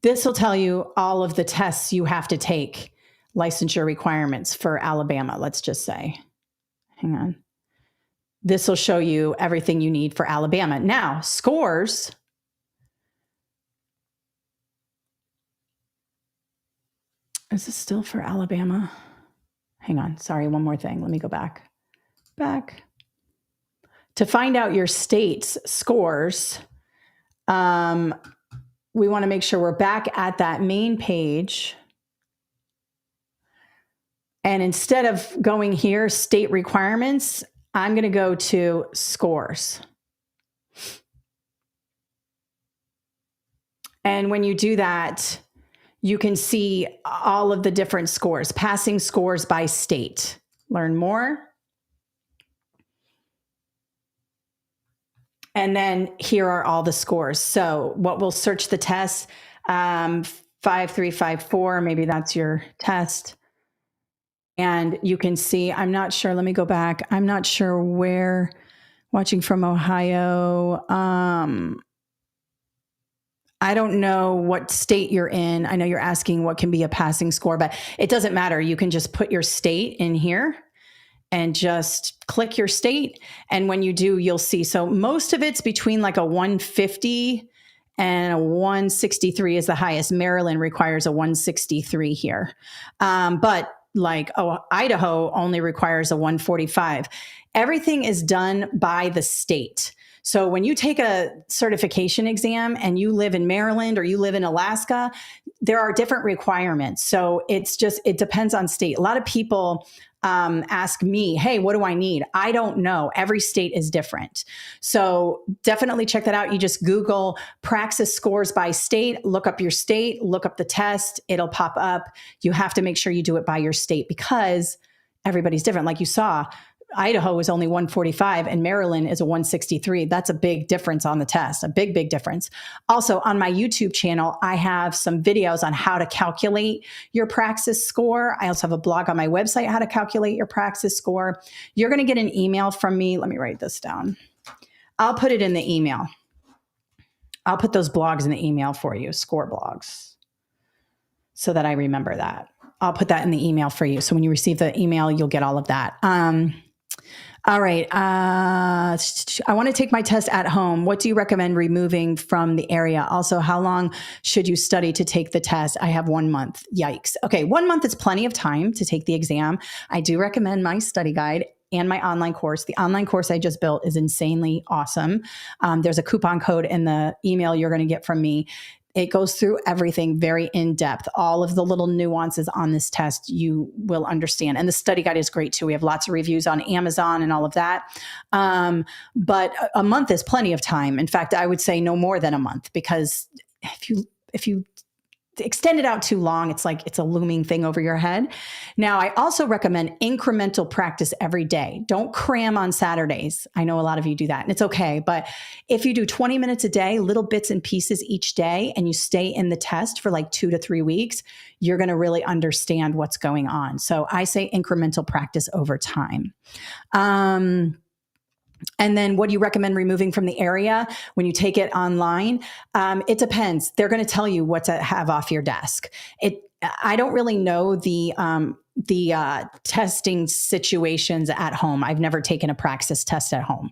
This will tell you all of the tests you have to take, licensure requirements for Alabama, let's just say. Hang on. This will show you everything you need for Alabama. Now, scores. Is this still for Alabama? Hang on. Sorry, one more thing. Let me go back. To find out your state's scores, we want to make sure we're back at that main page. And instead of going here, state requirements, I'm going to go to scores. And when you do that, you can see all of the different scores, passing scores by state. Learn more. And then here are all the scores. So what we'll search the test, 5354, maybe that's your test. And you can see, I'm not sure, let me go back. I'm not sure where, watching from Ohio. I don't know what state you're in. I know you're asking what can be a passing score, but it doesn't matter. You can just put your state in here and just click your state. And when you do, you'll see. So most of it's between like a 150 and a 163 is the highest. Maryland requires a 163 here. But like, Idaho only requires a 145. Everything is done by the state. So when you take a certification exam and you live in Maryland or you live in Alaska, there are different requirements. So it depends on state. A lot of people ask me, hey, what do I need? I don't know. Every state is different. So definitely check that out. You just Google Praxis scores by state, look up your state, look up the test. It'll pop up. You have to make sure you do it by your state because everybody's different. Like you saw, Idaho is only 145 and Maryland is a 163. That's a big difference on the test, a big, big difference. Also on my YouTube channel, I have some videos on how to calculate your Praxis score. I also have a blog on my website, how to calculate your Praxis score. You're going to get an email from me. Let me write this down. I'll put it in the email. I'll put those blogs in the email for you, score blogs, so that I remember that. I'll put that in the email for you. So when you receive the email, you'll get all of that. All right. I want to take my test at home. What do you recommend removing from the area? Also, how long should you study to take the test? I have 1 month. Yikes. Okay. 1 month is plenty of time to take the exam. I do recommend my study guide and my online course. The online course I just built is insanely awesome. There's a coupon code in the email you're going to get from me. It goes through everything very in depth. All of the little nuances on this test you will understand. And the study guide is great too. We have lots of reviews on Amazon and all of that. But a month is plenty of time. In fact, I would say no more than a month, because if you extend it out too long, it's like it's a looming thing over your head. Now, I also recommend incremental practice every day. Don't cram on Saturdays. I know a lot of you do that, and it's okay. But if you do 20 minutes a day, little bits and pieces each day, and you stay in the test for like 2 to 3 weeks, you're going to really understand what's going on. So I say incremental practice over time. And then what do you recommend removing from the area when you take it online? It depends. They're going to tell you what to have off your desk. I don't really know the testing situations at home. I've never taken a Praxis test at home.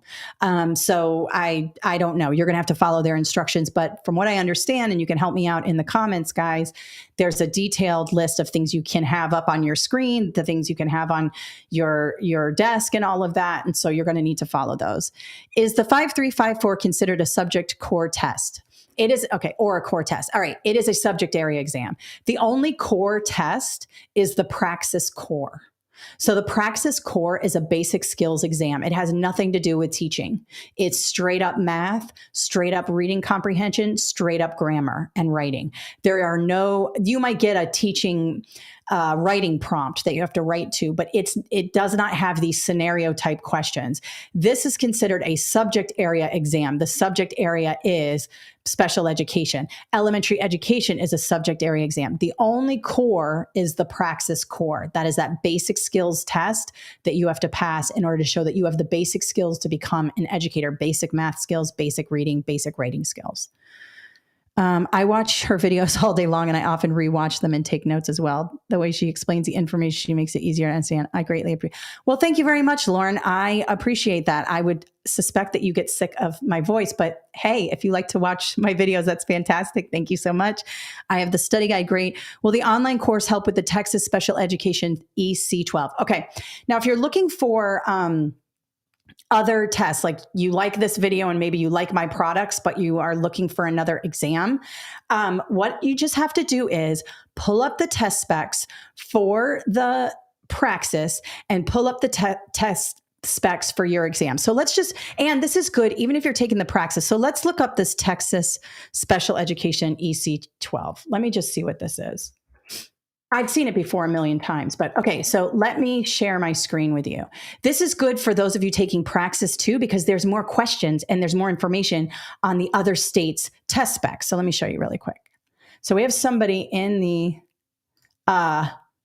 So I don't know. You're going to have to follow their instructions. But from what I understand, and you can help me out in the comments, guys, there's a detailed list of things you can have up on your screen, the things you can have on your desk and all of that. And so you're going to need to follow those. Is the 5354 considered a subject core test? It is, okay, or a core test. All right, it is a subject area exam. The only core test is the Praxis core. So the Praxis core is a basic skills exam. It has nothing to do with teaching. It's straight up math, straight up reading comprehension, straight up grammar and writing. There are no, you might get a teaching writing prompt that you have to write to, but it does not have these scenario type questions. This is considered a subject area exam. The subject area is special education. Elementary education is a subject area exam. The only core is the Praxis core. That is that basic skills test that you have to pass in order to show that you have the basic skills to become an educator, basic math skills, basic reading, basic writing skills. I watch her videos all day long, and I often rewatch them and take notes as well. The way she explains the information, she makes it easier to understand. I greatly appreciate. Well, thank you very much, Lauren. I appreciate that. I would suspect that you get sick of my voice, but hey, if you like to watch my videos, that's fantastic. Thank you so much. I have the study guide. Great. Will the online course help with the Texas Special Education EC12? Okay. Now, if you're looking for other tests, like you like this video and maybe you like my products, but you are looking for another exam, what you just have to do is pull up the test specs for the Praxis and pull up the test specs for your exam. So let's just, and this is good even if you're taking the Praxis. So let's look up this Texas Special Education EC12. Let me just see what this is. I've seen it before a million times, but okay, so let me share my screen with you. This is good for those of you taking Praxis too, because there's more questions and there's more information on the other states' test specs. So let me show you really quick. So we have somebody in the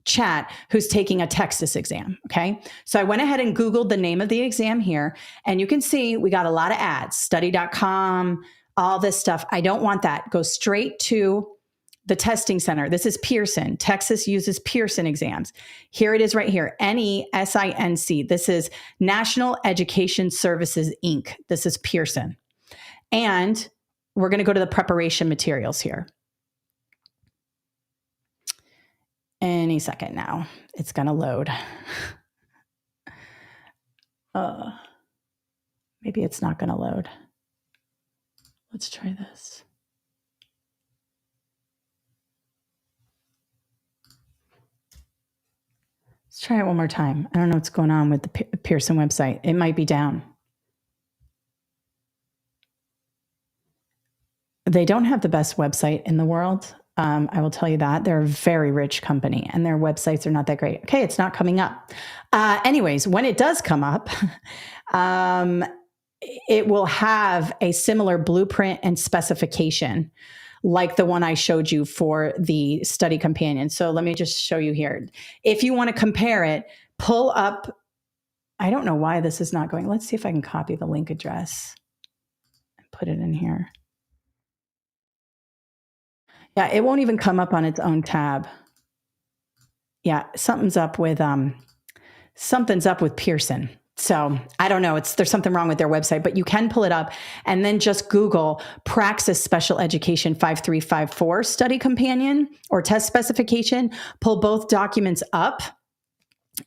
chat who's taking a Texas exam, okay? So I went ahead and Googled the name of the exam here, and you can see we got a lot of ads, study.com, all this stuff. I don't want that. Go straight to the testing center. This is Pearson. Texas uses Pearson exams. Here it is right here, NESINC. This is National Education Services, Inc. This is Pearson. And we're going to go to the preparation materials here. Any second now. It's going to load. Maybe it's not going to load. Let's try this. Let's try it one more time. I don't know what's going on with the Pearson website. It might be down. They don't have the best website in the world. I will tell you that. They're a very rich company and their websites are not that great. Okay, it's not coming up. Anyways, when it does come up, it will have a similar blueprint and specification like the one I showed you for the study companion. So let me just show you here. If you want to compare it, pull up, I don't know why this is not going. Let's see if I can copy the link address and put it in here. Yeah, it won't even come up on its own tab. Yeah, something's up with Pearson. So I don't know. There's something wrong with their website, but you can pull it up and then just Google Praxis Special Education 5354 Study Companion or Test Specification. Pull both documents up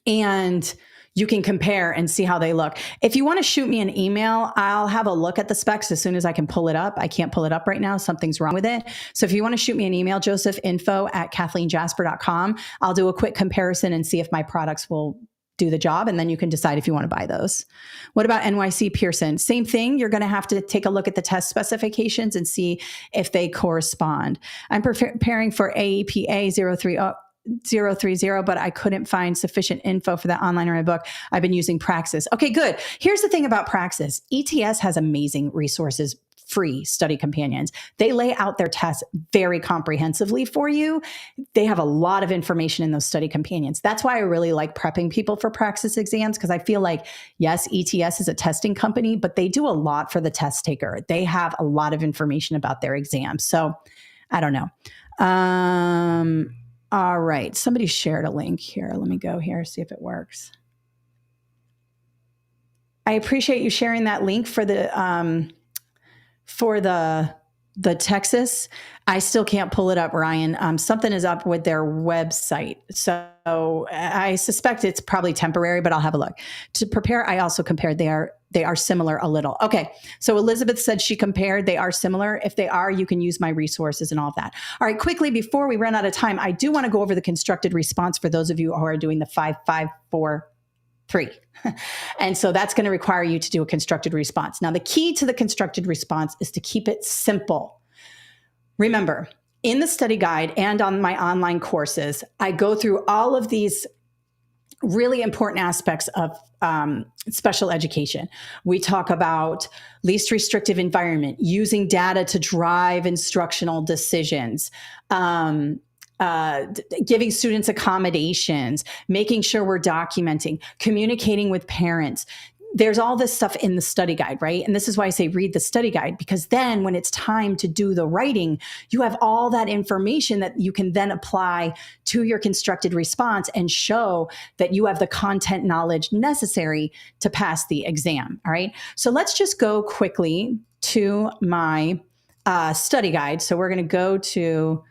and you can compare and see how they look. If you want to shoot me an email, I'll have a look at the specs as soon as I can pull it up. I can't pull it up right now. Something's wrong with it. So if you want to shoot me an email, josephinfo@kathleenjasper.com, I'll do a quick comparison and see if my products will do the job. And then you can decide if you want to buy those. What about NYC Pearson? Same thing. You're going to have to take a look at the test specifications and see if they correspond. I'm preparing for AEPA 030, but I couldn't find sufficient info for that online or my book. I've been using Praxis. Okay, good. Here's the thing about Praxis. ETS has amazing resources, free study companions. They lay out their tests very comprehensively for you. They have a lot of information in those study companions. That's why I really like prepping people for Praxis exams, because I feel like, yes, ETS is a testing company, but they do a lot for the test taker. They have a lot of information about their exams. So I don't know. All right. Somebody shared a link here. Let me go here, see if it works. I appreciate you sharing that link for the Texas. I still can't pull it up, Ryan. Something is up with their website. So I suspect it's probably temporary, but I'll have a look. To prepare, I also compared their they are similar a little. Okay. So Elizabeth said she compared. They are similar. If they are, you can use my resources and all of that. All right. Quickly, before we run out of time, I do want to go over the constructed response for those of you who are doing the 5, 5, 4, 3. And so that's going to require you to do a constructed response. Now, the key to the constructed response is to keep it simple. Remember, in the study guide and on my online courses, I go through all of these really important aspects of special education. We talk about least restrictive environment, using data to drive instructional decisions, giving students accommodations, making sure we're documenting, communicating with parents. There's all this stuff in the study guide, right? And this is why I say read the study guide, because then when it's time to do the writing, you have all that information that you can then apply to your constructed response and show that you have the content knowledge necessary to pass the exam. All right. So let's just go quickly to my study guide. So we're going to go to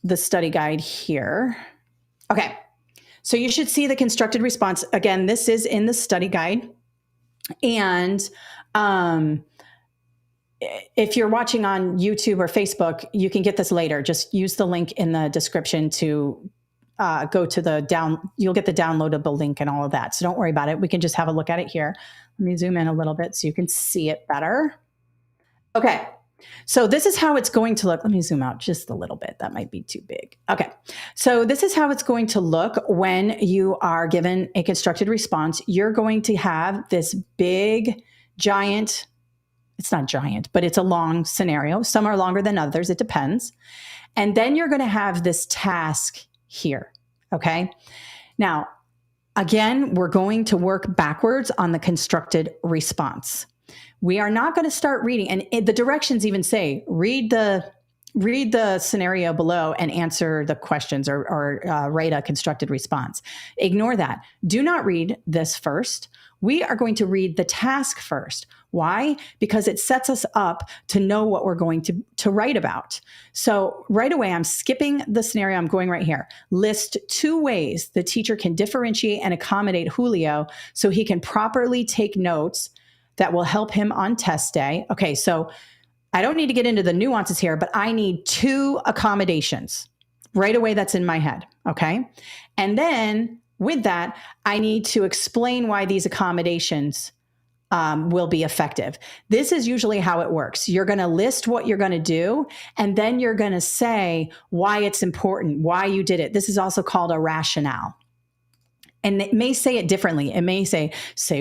the study guide here. Okay. So you should see the constructed response. Again, this is in the study guide. And if you're watching on YouTube or Facebook, you can get this later. Just use the link in the description to go to the you'll get the downloadable link and all of that. So don't worry about it. We can just have a look at it here. Let me zoom in a little bit so you can see it better. Okay. So this is how it's going to look. Let me zoom out just a little bit. That might be too big. Okay. So this is how it's going to look when you are given a constructed response. You're going to have this big, giant, it's not giant, but it's a long scenario. Some are longer than others. It depends. And then you're going to have this task here. Okay. Now, again, we're going to work backwards on the constructed response. We are not going to start reading, and the directions even say, read the scenario below and answer the questions or write a constructed response. Ignore that. Do not read this first. We are going to read the task first. Why? Because it sets us up to know what we're going to write about. So right away, I'm skipping the scenario. I'm going right here. List 2 ways the teacher can differentiate and accommodate Julio so he can properly take notes that will help him on test day. Okay, so I don't need to get into the nuances here, but I need 2 accommodations. Right away, that's in my head, okay? And then with that, I need to explain why these accommodations will be effective. This is usually how it works. You're going to list what you're going to do, and then you're going to say why it's important, why you did it. This is also called a rationale. And it may say it differently. It may say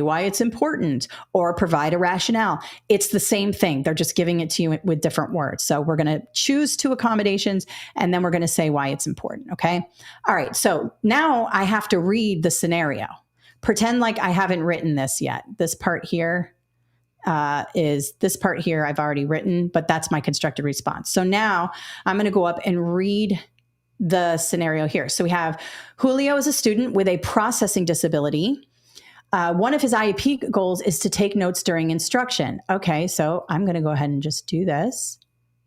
why it's important or provide a rationale. It's the same thing. They're just giving it to you with different words. So we're going to choose 2 accommodations, and then we're going to say why it's important. Okay. All right. So now I have to read the scenario. Pretend like I haven't written this yet. This part here I've already written, but that's my constructed response. So now I'm going to go up and read the scenario here. So we have Julio is a student with a processing disability. One of his IEP goals is to take notes during instruction. Okay, so I'm going to go ahead and just do this,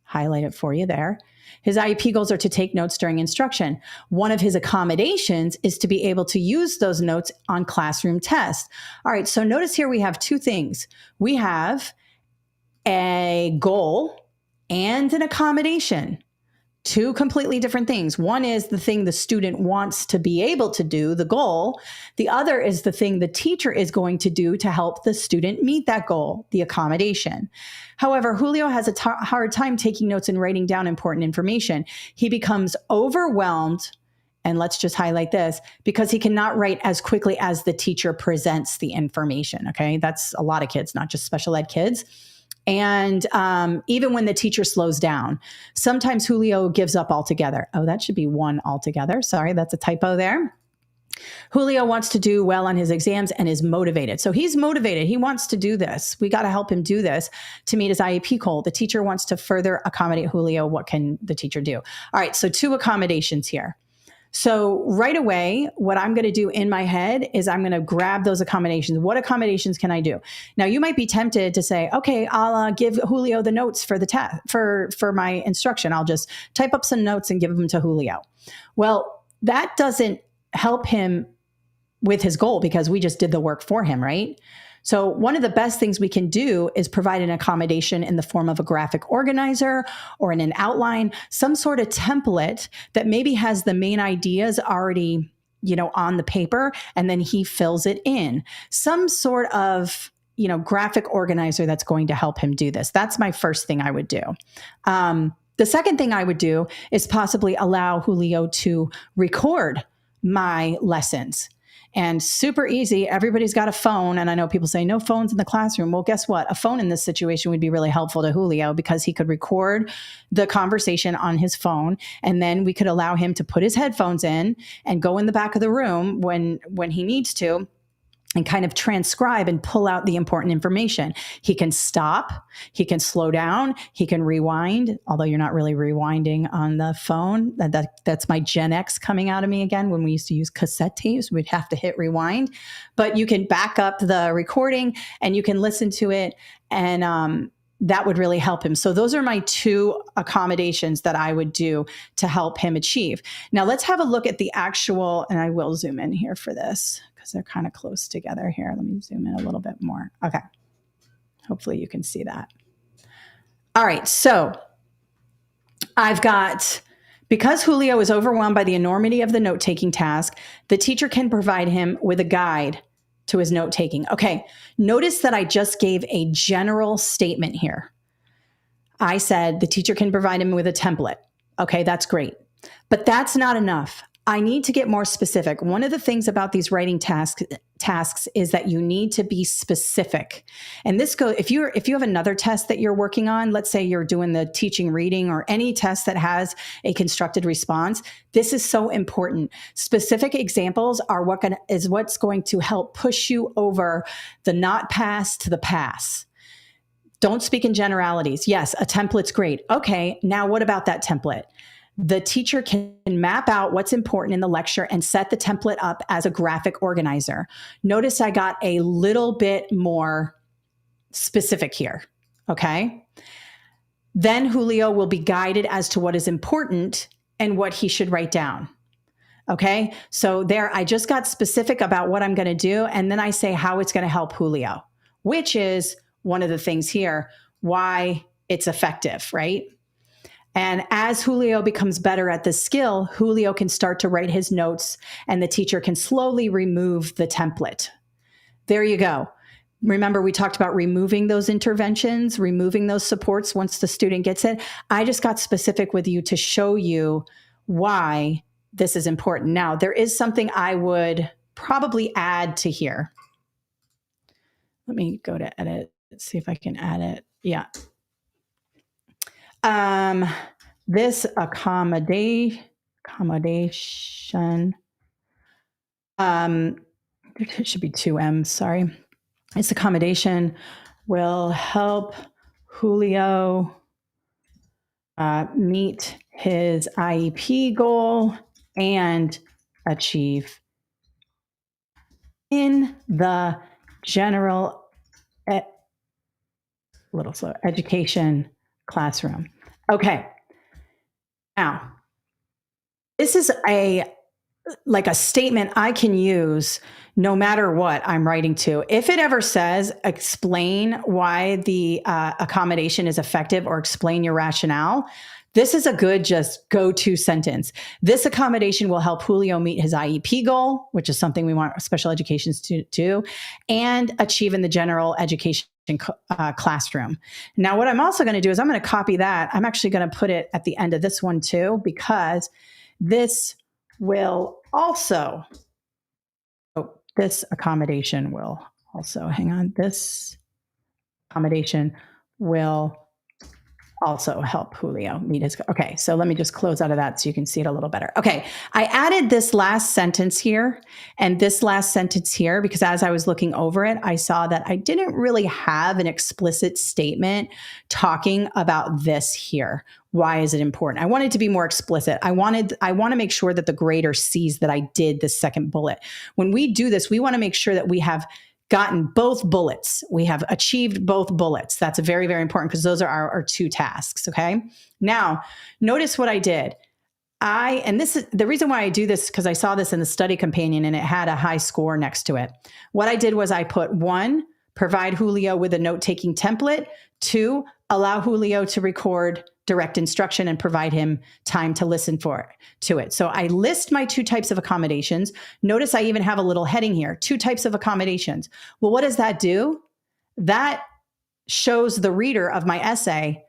highlight it for you there. His IEP goals are to take notes during instruction. One of his accommodations is to be able to use those notes on classroom tests. All right, so notice here we have 2 things. We have a goal and an accommodation. 2 completely different things. One is the thing the student wants to be able to do, the goal. The other is the thing the teacher is going to do to help the student meet that goal, the accommodation. However, Julio has a hard time taking notes and writing down important information. He becomes overwhelmed, and let's just highlight this, because he cannot write as quickly as the teacher presents the information. Okay, that's a lot of kids, not just special ed kids. And even when the teacher slows down, sometimes Julio gives up altogether. Oh, that should be 1 altogether. Sorry, that's a typo there. Julio wants to do well on his exams and is motivated. So he's motivated. He wants to do this. We got to help him do this to meet his IEP goal. The teacher wants to further accommodate Julio. What can the teacher do? All right, so 2 accommodations here. So right away, what I'm going to do in my head is I'm going to grab those accommodations. What accommodations can I do? Now, you might be tempted to say, okay, I'll give Julio the notes for the for my instruction. I'll just type up some notes and give them to Julio. Well, that doesn't help him with his goal because we just did the work for him, right? So one of the best things we can do is provide an accommodation in the form of a graphic organizer or in an outline, some sort of template that maybe has the main ideas already, on the paper, and then he fills it in. Some sort of, graphic organizer that's going to help him do this. That's my first thing I would do. The second thing I would do is possibly allow Julio to record my lessons. And super easy. Everybody's got a phone. And I know people say no phones in the classroom. Well, guess what? A phone in this situation would be really helpful to Julio because he could record the conversation on his phone. And then we could allow him to put his headphones in and go in the back of the room when he needs to, and kind of transcribe and pull out the important information. He can stop, he can slow down, he can rewind, although you're not really rewinding on the phone. That's my Gen X coming out of me again. When we used to use cassette tapes, we'd have to hit rewind. But you can back up the recording and you can listen to it, and that would really help him. So those are my two accommodations that I would do to help him achieve. Now let's have a look at the actual, and I will zoom in here for this, they're kind of close together here. Let me zoom in a little bit more. Okay. Hopefully you can see that. All right. So I've got, because Julio is overwhelmed by the enormity of the note-taking task, the teacher can provide him with a guide to his note-taking. Okay. Notice that I just gave a general statement here. I said the teacher can provide him with a template. Okay. That's great. But that's not enough. I need to get more specific. One of the things about these writing tasks is that you need to be specific. And this goes, if you have another test that you're working on, let's say you're doing the teaching reading or any test that has a constructed response, this is so important. Specific examples are what's going to help push you over the not pass to the pass. Don't speak in generalities. Yes, a template's great. Okay, now what about that template? The teacher can map out what's important in the lecture and set the template up as a graphic organizer. Notice I got a little bit more specific here, okay? Then Julio will be guided as to what is important and what he should write down, okay? So there, I just got specific about what I'm gonna do, and then I say how it's gonna help Julio, which is one of the things here, why it's effective, right? And as Julio becomes better at this skill, Julio can start to write his notes and the teacher can slowly remove the template. There you go. Remember, we talked about removing those interventions, removing those supports once the student gets it. I just got specific with you to show you why this is important. Now, there is something I would probably add to here. Let me go to edit, let's see if I can add it. Yeah. This accommodation, it should be 2 M's, sorry. This accommodation will help Julio meet his IEP goal and achieve in the general education classroom. Okay. Now, this is a statement I can use no matter what I'm writing to. If it ever says, explain why the accommodation is effective or explain your rationale, this is a good just go-to sentence. This accommodation will help Julio meet his IEP goal, which is something we want special education to do, and achieve in the general education classroom. Now, what I'm also going to do is I'm going to copy that. I'm actually going to put it at the end of this one too, because this will also, this accommodation will also, hang on, this accommodation will also help Julio meet his, okay, so let me just close out of that so you can see it a little better. Okay, I added this last sentence here and this last sentence here because as I was looking over it, I saw that I didn't really have an explicit statement talking about this here. Why is it important? I wanted to be more explicit. I want to make sure that the grader sees that I did the second bullet. When we do this, we want to make sure that we have gotten both bullets. We have achieved both bullets. That's very, very important because those are our 2 tasks, okay? Now, notice what I did. And this is the reason why I do this because I saw this in the study companion and it had a high score next to it. What I did was I put 1 provide Julio with a note-taking template. 2, allow Julio to record direct instruction and provide him time to listen to it. So I list my 2 types of accommodations. Notice I even have a little heading here, 2 types of accommodations. Well, what does that do? That shows the reader of my essay,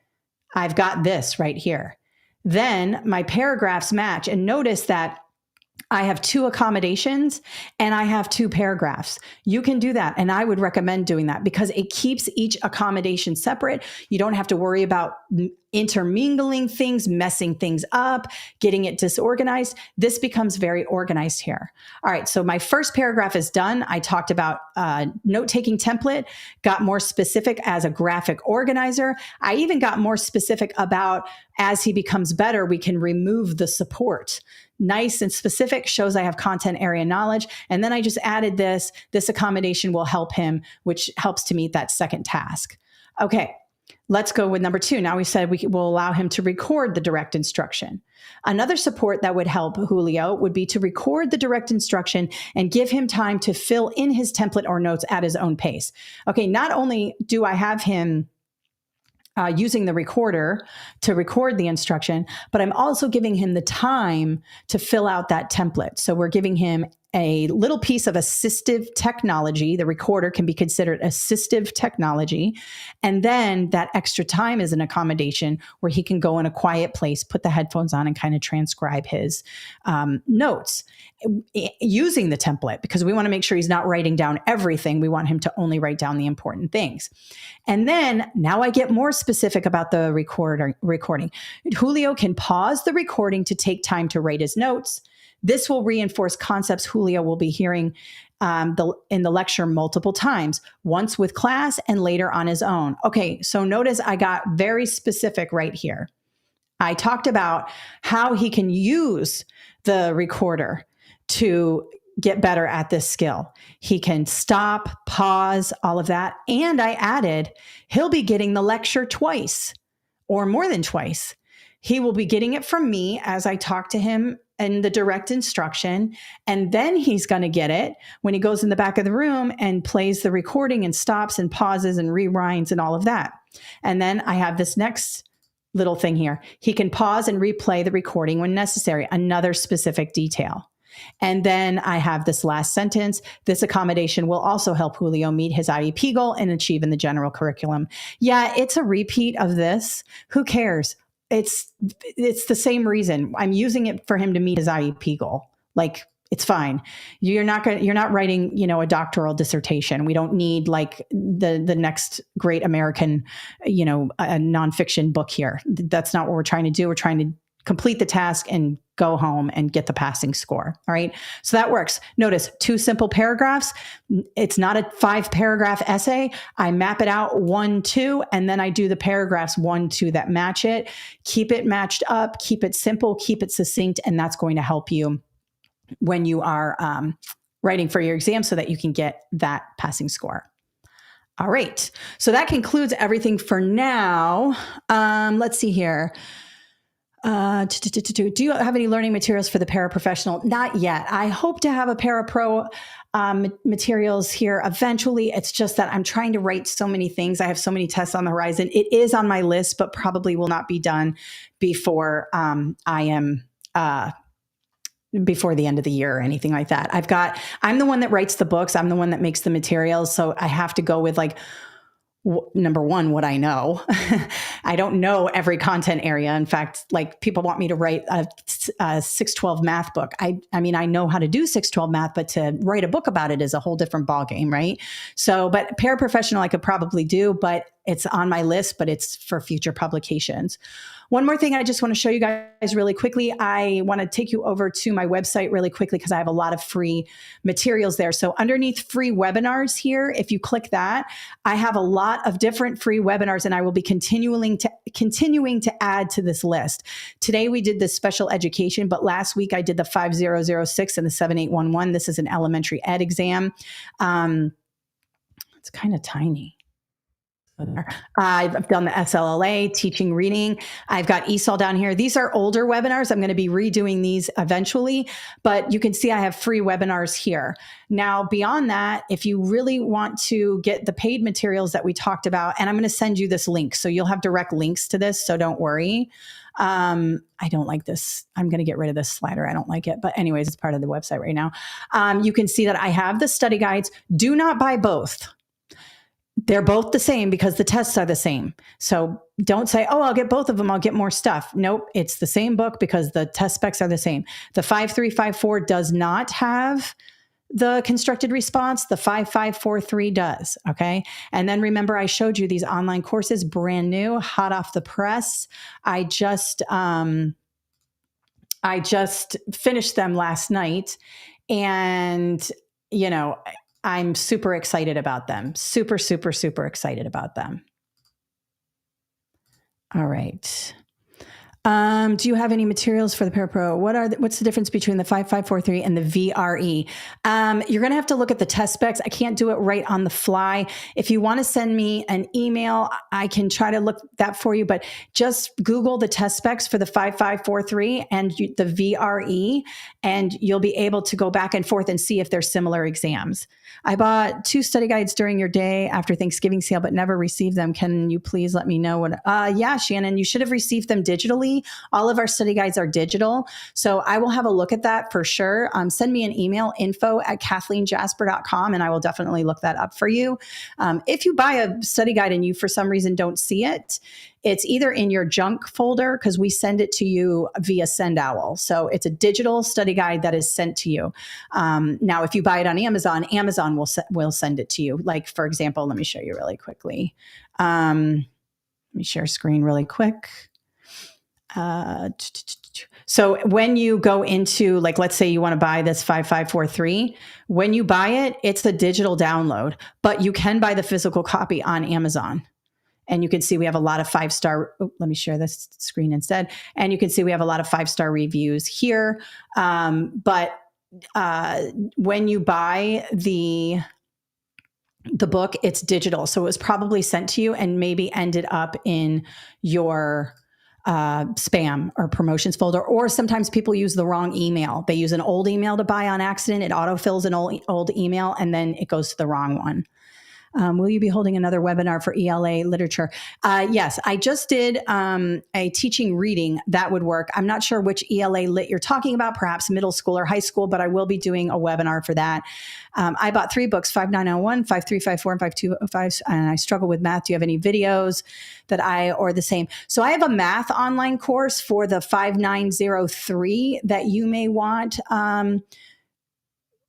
I've got this right here. Then my paragraphs match, and notice that I have 2 accommodations and I have 2 paragraphs. You can do that. And I would recommend doing that because it keeps each accommodation separate. You don't have to worry about intermingling things, messing things up, getting it disorganized. This becomes very organized here. All right. So my first paragraph is done. I talked about note-taking template, got more specific as a graphic organizer. I even got more specific about as he becomes better, we can remove the support. Nice and specific, shows I have content area knowledge. And then I just added this accommodation will help him, which helps to meet that second task. Okay, let's go with number 2. Now we said we will allow him to record the direct instruction. Another support that would help Julio would be to record the direct instruction and give him time to fill in his template or notes at his own pace. Okay, not only do I have him using the recorder to record the instruction, but I'm also giving him the time to fill out that template. So we're giving him a little piece of assistive technology. The recorder can be considered assistive technology. And then that extra time is an accommodation where he can go in a quiet place, put the headphones on, and kind of transcribe his notes using the template, because we want to make sure he's not writing down everything. We want him to only write down the important things. And then now I get more specific about the recording. Julio can pause the recording to take time to write his notes. This will reinforce concepts Julio will be hearing in the lecture multiple times, once with class and later on his own. Okay, so notice I got very specific right here. I talked about how he can use the recorder to get better at this skill. He can stop, pause, all of that. And I added, he'll be getting the lecture twice or more than twice. He will be getting it from me as I talk to him in the direct instruction. And then he's going to get it when he goes in the back of the room and plays the recording and stops and pauses and rewinds and all of that. And then I have this next little thing here. He can pause and replay the recording when necessary, another specific detail. And then I have this last sentence. This accommodation will also help Julio meet his IEP goal and achieve in the general curriculum. Yeah, it's a repeat of this. Who cares? It's the same reason. I'm using it for him to meet his IEP goal. Like, it's fine. You're not writing, a doctoral dissertation. We don't need like the next great American, a nonfiction book here. That's not what we're trying to do. We're trying to complete the task and go home and get the passing score. All right. So that works. Notice 2 simple paragraphs. It's not a 5-paragraph essay. I map it out 1, 2, and then I do the paragraphs 1, 2 that match it. Keep it matched up, keep it simple, keep it succinct. And that's going to help you when you are writing for your exam so that you can get that passing score. All right. So that concludes everything for now. Let's see here. Do you have any learning materials for the paraprofessional? Not yet. I hope to have a parapro materials here eventually. It's just that I'm trying to write so many things. I have so many tests on the horizon. It is on my list, but probably will not be done before before the end of the year or anything like that. I'm the one that writes the books. I'm the one that makes the materials. So I have to go with like, number one, what I know. I don't know every content area. In fact, like people want me to write a 612 math book. I mean, I know how to do 612 math, but to write a book about it is a whole different ballgame, right? So, but paraprofessional I could probably do, but it's on my list, but it's for future publications. One more thing I just want to show you guys really quickly. I want to take you over to my website really quickly because I have a lot of free materials there. So underneath free webinars here, if you click that, I have a lot of different free webinars and I will be continuing to add to this list. Today we did the special education, but last week I did the 5006 and the 7811. This is an elementary ed exam. It's kind of tiny. I've done the SLLA, teaching reading. I've got ESOL down here. These are older webinars. I'm going to be redoing these eventually, but you can see I have free webinars here. Now, beyond that, if you really want to get the paid materials that we talked about, and I'm going to send you this link, so you'll have direct links to this, so don't worry. I don't like this. I'm going to get rid of this slider. I don't like it. But anyways, it's part of the website right now. You can see that I have the study guides. Do not buy both. They're both the same because the tests are the same. So don't say, oh, I'll get both of them. I'll get more stuff. Nope. It's the same book because the test specs are the same. The 5354 does not have the constructed response. The 5543 does. Okay. And then remember, I showed you these online courses, brand new, hot off the press. I just finished them last night, and, you know, I'm super excited about them. Super, super, super excited about them. All right. Do you have any materials for the Parapro? What's the difference between the 5543 and the VRE? You're going to have to look at the test specs. I can't do it right on the fly. If you want to send me an email, I can try to look that for you, but just Google the test specs for the 5543 and the VRE, and you'll be able to go back and forth and see if they're similar exams. I bought 2 study guides during your day after Thanksgiving sale, but never received them. Can you please let me know what? Yeah, Shannon, you should have received them digitally. All of our study guides are digital. So I will have a look at that for sure. Send me an email, info@kathleenjasper.com, and I will definitely look that up for you. If you buy a study guide and you, for some reason, don't see it, it's either in your junk folder because we send it to you via SendOwl. So it's a digital study guide that is sent to you. Now, if you buy it on Amazon, Amazon will send it to you. Like, for example, let me show you really quickly. Let me share screen really quick. So when you go into, like, let's say you want to buy this 5543, when you buy it, it's a digital download, but you can buy the physical copy on Amazon. And you can see we have a lot of 5-star. Let me share this screen instead. And you can see we have a lot of 5-star reviews here. But when you buy the book, it's digital. So it was probably sent to you and maybe ended up in your spam or promotions folder, or sometimes people use the wrong email. They use an old email to buy on accident. It autofills an old email, and then it goes to the wrong one. Will you be holding another webinar for ELA literature? Yes, I just did a teaching reading. That would work. I'm not sure which ELA lit you're talking about, perhaps middle school or high school, but I will be doing a webinar for that. I bought 3 books, 5901, 5354, and 5205, and I struggle with math. Do you have any videos or the same? So I have a math online course for the 5903 that you may want.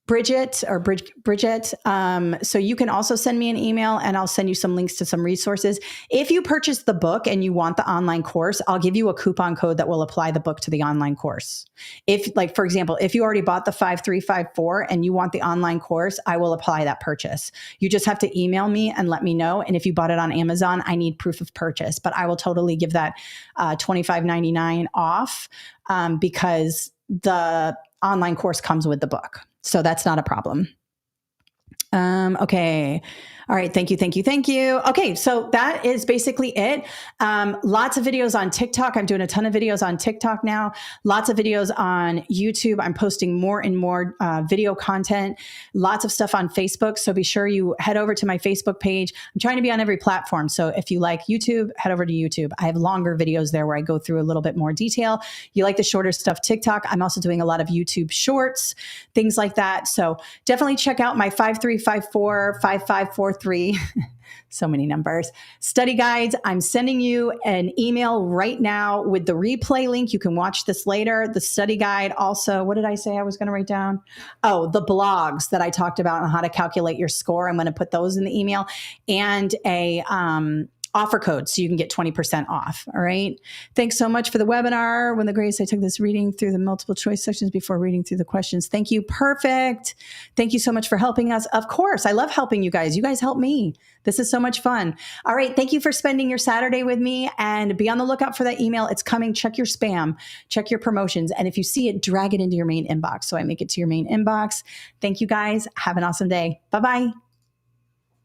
Bridget. So you can also send me an email and I'll send you some links to some resources. If you purchase the book and you want the online course, I'll give you a coupon code that will apply the book to the online course. If, like, for example, if you already bought the 5354 and you want the online course, I will apply that purchase. You just have to email me and let me know. And if you bought it on Amazon, I need proof of purchase, but I will totally give that $25.99 off because the online course comes with the book. So that's not a problem. Okay. All right. Thank you. Okay. So that is basically it. Lots of videos on TikTok. I'm doing a ton of videos on TikTok now. Lots of videos on YouTube. I'm posting more and more video content. Lots of stuff on Facebook. So be sure you head over to my Facebook page. I'm trying to be on every platform. So if you like YouTube, head over to YouTube. I have longer videos there where I go through a little bit more detail. You like the shorter stuff, TikTok. I'm also doing a lot of YouTube shorts, things like that. So definitely check out my 5354, 5543. So many numbers. Study guides. I'm sending you an email right now with the replay link. You can watch this later. The study guide also, what did I say I was going to write down? Oh, the blogs that I talked about on how to calculate your score. I'm going to put those in the email, and a offer code so you can get 20% off. All right. Thanks so much for the webinar. When the grades, I took this reading through the multiple choice sections before reading through the questions. Thank you. Perfect. Thank you so much for helping us. Of course. I love helping you guys. You guys help me. This is so much fun. All right. Thank you for spending your Saturday with me, and be on the lookout for that email. It's coming. Check your spam, check your promotions. And if you see it, drag it into your main inbox so I make it to your main inbox. Thank you guys. Have an awesome day. Bye-bye.